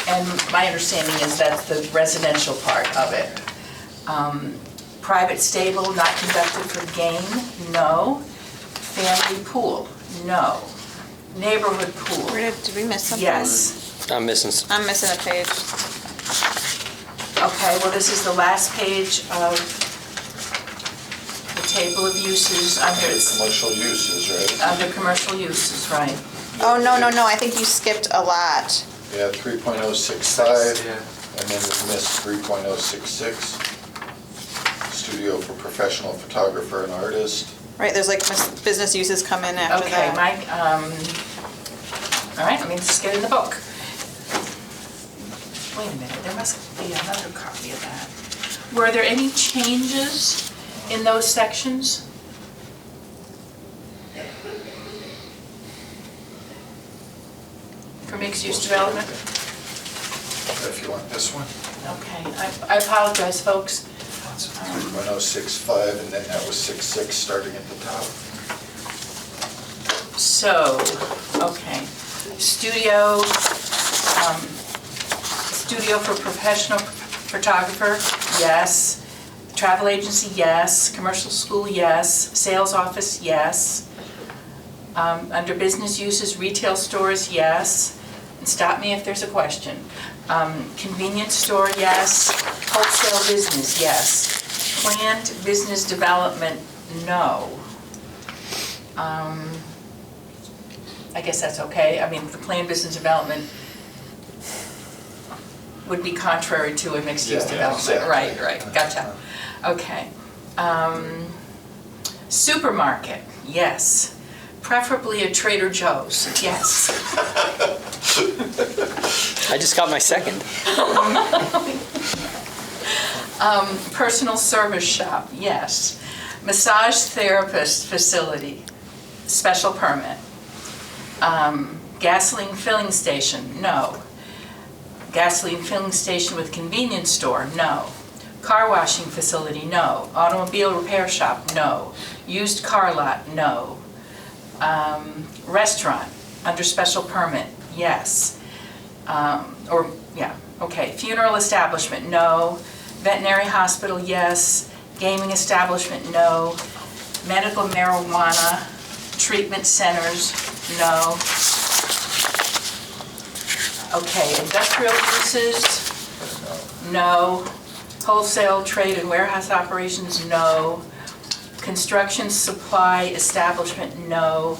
And my understanding is that's the residential part of it. Private stable not conducted for gain, no. Family pool, no. Neighborhood pool, Did we miss something? yes. I'm missing, I'm missing a page. Okay, well, this is the last page of the table of uses Commercial uses, right? under commercial uses, right? Oh, no, I think you skipped a lot. Yeah, 3.065, Yeah. and then we missed 3.066. Studio for professional photographer and artist. Right, there's like business uses come in after Okay, that. Mike, all right, let me just get in the book. Wait a minute, there must be another copy of that. Were there any changes in those sections? For mixed-use development? If you want this one, Okay, I apologize, folks. 3.065, and then that was 66 starting at the top. So, okay, studio for professional photographer, yes. Travel agency, yes. Commercial school, yes. Sales office, yes. Under business uses, retail stores, yes. And stop me if there's a question. Convenience store, yes. Wholesale business, yes. Planned business development, no. I guess that's okay. I mean, the planned business development would be contrary to a mixed-use Yeah, development. exactly. Right, gotcha. Okay. Supermarket, yes. Preferably a Trader Joe's, yes. I just got my second. Personal service shop, yes. Massage therapist facility, special permit. Gasoline filling station, no. Gasoline filling station with convenience store, no. Car washing facility, no. Automobile repair shop, no. Used car lot, no. Restaurant, under special permit, yes. Funeral establishment, no. Veterinary hospital, yes. Gaming establishment, no. Medical marijuana treatment centers, no. Okay, industrial uses, no. Wholesale trade and warehouse operations, no. Construction supply establishment, no.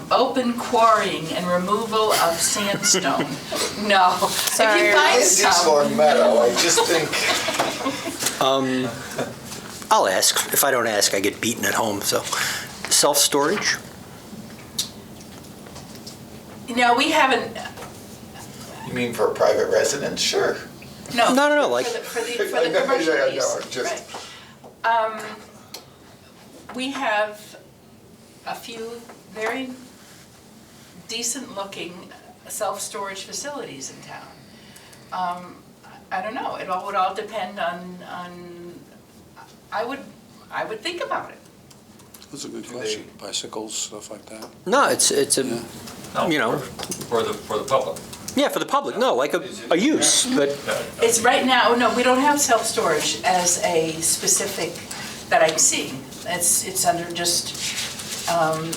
Open quarrying and removal of sandstone, no. Sorry. If you find It's some, Long Meadow, I just think, I'll ask. If I don't ask, I get beaten at home, so. Self-storage? no, we haven't, you mean for a private residence? Sure. no. No, like- For the I know, commercial yeah, I use, know, just- right. We have a few very decent-looking self-storage facilities in town. I don't know, it all would all depend on, I would think about it. That's a good question. Bicycles, stuff like that. No, it's a, Yeah. No, you know, For the public. yeah, for the public, no, like a use, but It's right now, no, we don't have self-storage as a specific that I'm seeing. It's under just,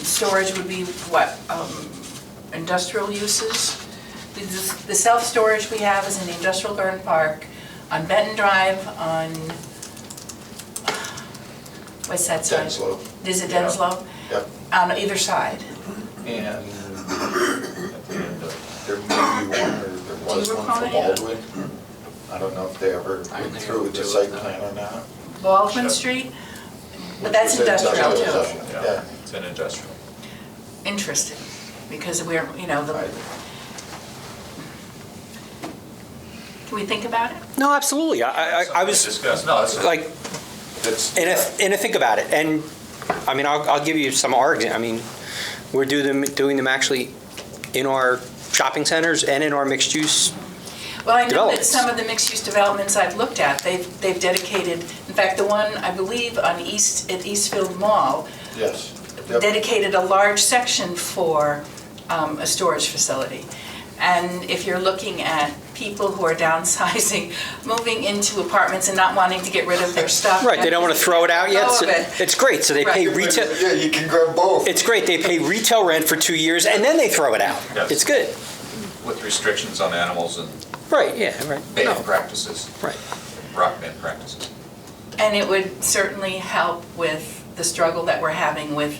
storage would be what, industrial uses? The self-storage we have is in the Industrial Garden Park, on Benton Drive, on, what's that side? Denslow. Is it Yeah. Denslow? Yep. On either side. And There may be one, or there was Do you one recall for it? Baldwin. I don't know if they ever I went think through with the we'll site do it. plan or not. Baldwin Street, but that's industrial too. Yeah. it's an industrial. Interesting, because we're, the, Right. can we think about it? No, absolutely. I was Discuss, no, it's like, That's- and I think about it, and I mean, I'll give you some argument. I mean, we're doing them actually in our shopping centers and in our mixed use. Well, I know that Developments. some of the mixed-use developments I've looked at, they've dedicated, in fact, the one, I believe, at Eastfield Mall, Yes. Yep. dedicated a large section for a storage facility. And if you're looking at people who are downsizing, moving into apartments and not wanting to get rid of their stuff. Right, they don't want to throw it out yet. Go so of it. it's great, so they pay Right. retail. Yeah, you can grab both. It's great, they pay retail rent for 2 years and then they throw it out. Yes. It's good. with restrictions on animals and Right, yeah, right. ban practices, Right. rock ban practices. And it would certainly help with the struggle that we're having with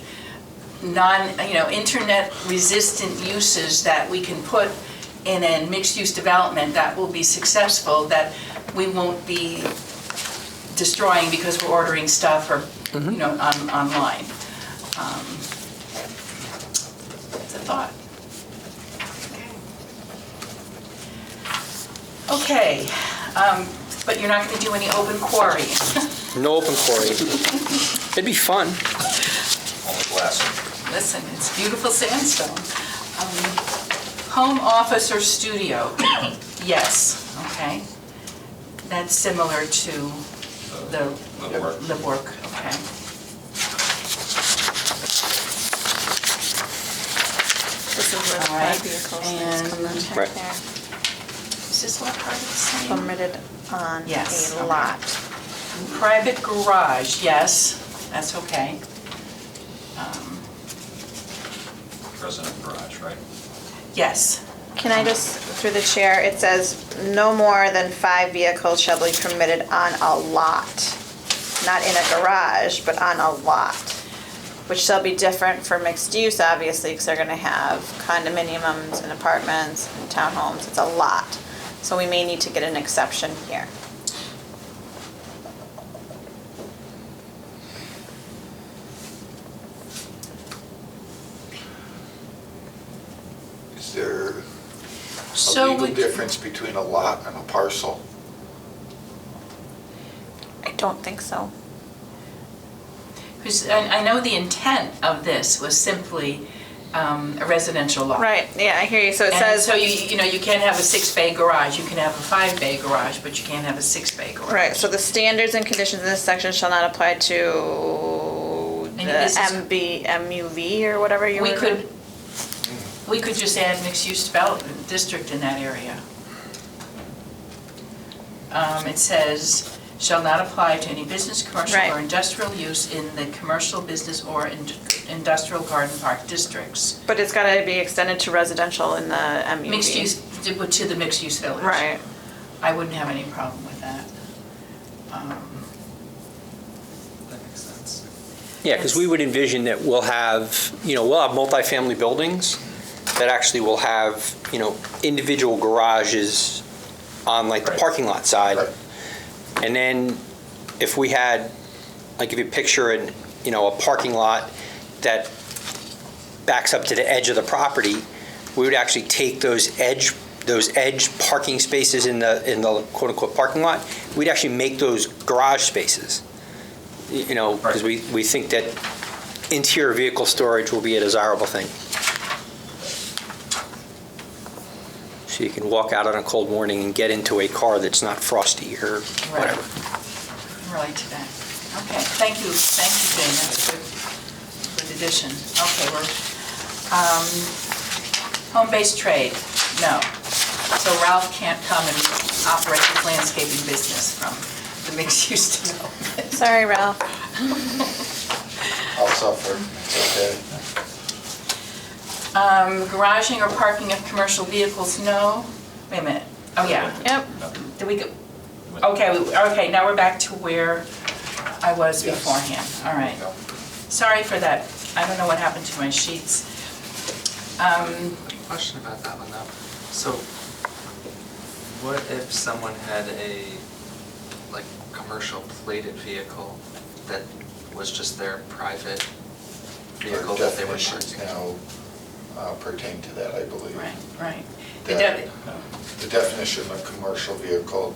internet-resistant uses that we can put in a mixed-use development that will be successful, that we won't be destroying because we're ordering stuff or, online. It's a thought. Okay, but you're not going to do any open quarry. No open quarry. It'd be fun. Only glass. Listen, it's beautiful sandstone. Home office or studio? Yes, okay. That's similar to the Live work. okay. This is where the All right, five vehicles and- come in Right. there. Is this what part of the same? Permitted on Yes, a okay. lot. Private garage, yes, that's okay. Resident garage, right? Yes, Can I just, through the chair, it says no more than 5 vehicles shall be permitted on a lot. Not in a garage, but on a lot. Which shall be different for mixed use, obviously, because they're gonna have condominiums and apartments and townhomes. It's a lot. So we may need to get an exception here. Is there a So legal we- difference between a lot and a parcel? I don't think so. because I know the intent of this was simply a residential lot. Right, yeah, I hear you. So it And says. so you can't have a 6-bay garage, you can have a 5-bay garage, but you can't have a 6-bay garage. Right, so the standards and conditions in this section shall not apply to And the this is- MUV or whatever you We were. could just add mixed-use development district in that area. It says, shall not apply to any business, commercial, Right. or industrial use in the commercial, business, or industrial garden park districts. But it's gotta be extended to residential in the MUV. Mixed use, to the mixed-use village. Right. I wouldn't have any problem with that. That makes sense. Yeah, because we would envision that we'll have multifamily buildings that actually will have, individual garages on like the Right. parking lot side. Right. And then if we had, like if you picture a parking lot that backs up to the edge of the property, we would actually take those edge parking spaces in the quote unquote parking lot, we'd actually make those garage spaces. Because we think that interior vehicle storage will be a desirable thing. So you can walk out on a cold morning and get into a car that's not frosty or whatever. Relate to that. Okay, thank you, Jane, that's a good addition. Okay, home-based trade, no. So Ralph can't come and operate his landscaping business from the mixed-use development. Sorry, Ralph. I'll suffer, it's okay. Garaging or parking of commercial vehicles, no. Wait a minute, oh yeah. Yep. Did we go? Okay, now we're back to where I was Yes. beforehand, all right. Sorry for that, I don't know what happened to my sheets. Question about that one though. So, what if someone had a, like, commercial plated vehicle that was just their private vehicle that they were Definitions parking? now pertain to that, I believe. Right. The definition of commercial vehicle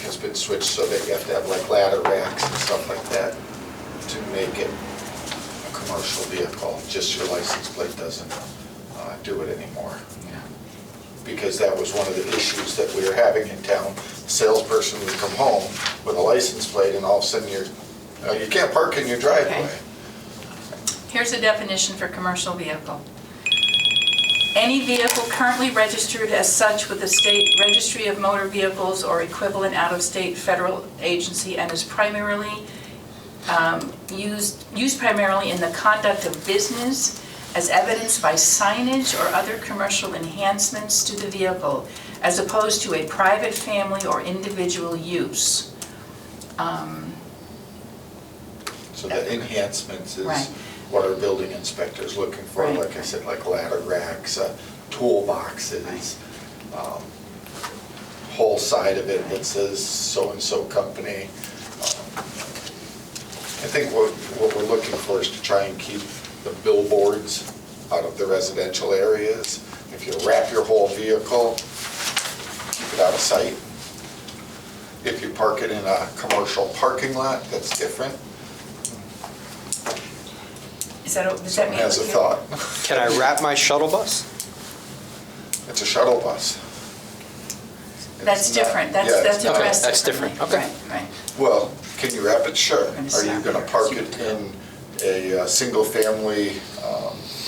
has been switched so that you have to have like ladder racks and stuff like that to make it a commercial vehicle. Just your license plate doesn't do it anymore. Because that was one of the issues that we were having in town. The salesperson would come home with a license plate and all of a sudden you can't park in your driveway. Okay. Here's a definition for commercial vehicle. Any vehicle currently registered as such with the state registry of motor vehicles or equivalent out-of-state federal agency and is primarily used primarily in the conduct of business as evidenced by signage or other commercial enhancements to the vehicle, as opposed to a private, family, or individual use. So the enhancements is Right. what our building inspector's looking for, Right. like I said, like ladder racks, toolboxes, whole side of it that says so-and-so company. I think what we're looking for is to try and keep the billboards out of the residential areas. If you wrap your whole vehicle, keep it out of sight. If you park it in a commercial parking lot, that's different. Does that Someone mean? has a thought. Can I wrap my shuttle bus? It's a shuttle bus. That's It's not- different, yeah, that's it's not- addressed that's differently. different, okay. Right. Well, can you wrap it? Sure. gonna Are you stop gonna here. park it in a single-family?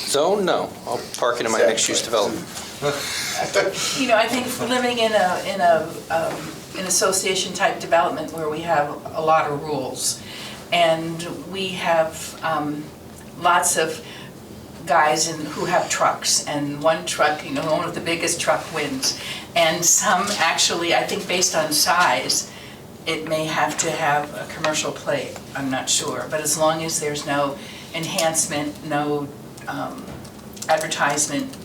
Zone? No. I'll park it in my mixed-use Exactly. development. You know, I think living in an association-type development where we have a lot of rules, and we have lots of guys who have trucks, and one truck, you know, one with the biggest truck wins. And some actually, I think based on size, it may have to have a commercial plate, I'm not sure. But as long as there's no enhancement, no advertisement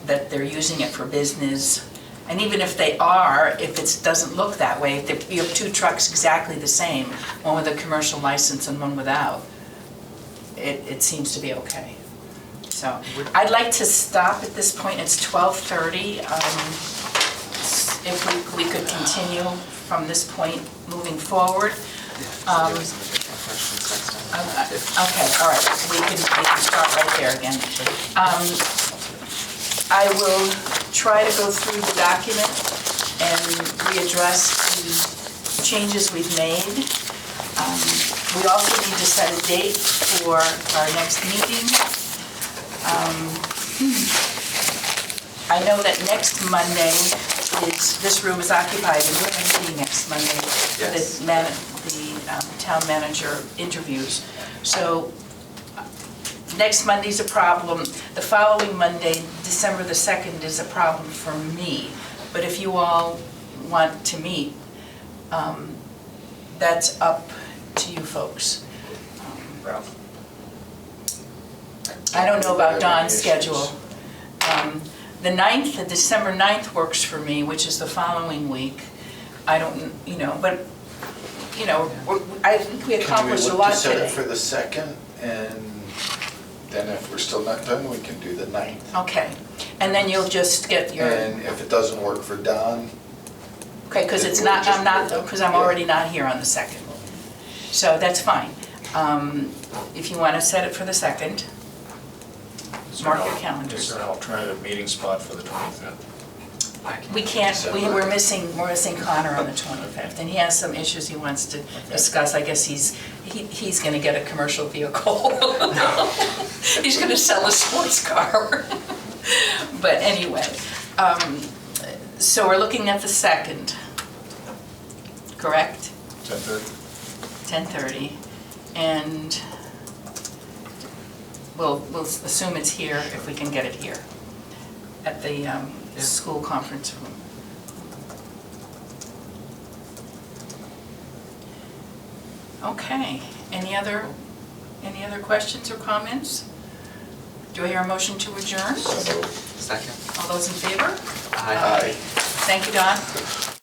that they're using it for business, and even if they are, if it doesn't look that way, if you have two trucks exactly the same, one with a commercial license and one without, it seems to be okay. So I'd like to stop at this point, it's 12:30. If we could continue from this point moving forward. Yeah, there was some additional questions next time. Okay, all right, we can start right there again. I will try to go through the document and readdress the changes we've made. We also need to set a date for our next meeting. I know that next Monday this room is occupied, and we're going to meeting next Monday for Yes. the town manager interviews. So next Monday's a problem. The following Monday, December the 2nd, is a problem for me. But if you all want to meet, that's up to you folks. Ralph? I don't know about Don's Issues. schedule. The 9th, the December 9th works for me, which is the following week. I don't, but, I think we accomplished a lot Can we look to set today. it for the 2nd, and then if we're still not done, we can do the 9th. Okay, and then you'll just get your, And if it doesn't work for Don, okay, because then it's we'll not, just I'm not, move it. because I'm Yeah. already not here on the 2nd. So that's fine. If you want to set it for the 2nd, mark your calendars. Is there an alternative meeting spot for the 25th? We can't, we're missing Connor on the 25th, and he has some issues he wants to discuss. I guess he's gonna get a commercial vehicle. He's gonna sell a sports car. But anyway, so we're looking at the 2nd, correct? 10:30? 10:30, and we'll assume it's here if we can get it here, at the school conference room. Okay, any other questions or comments? Do I hear a motion to adjourn? Second. All those in favor? Aye. Thank you, Don.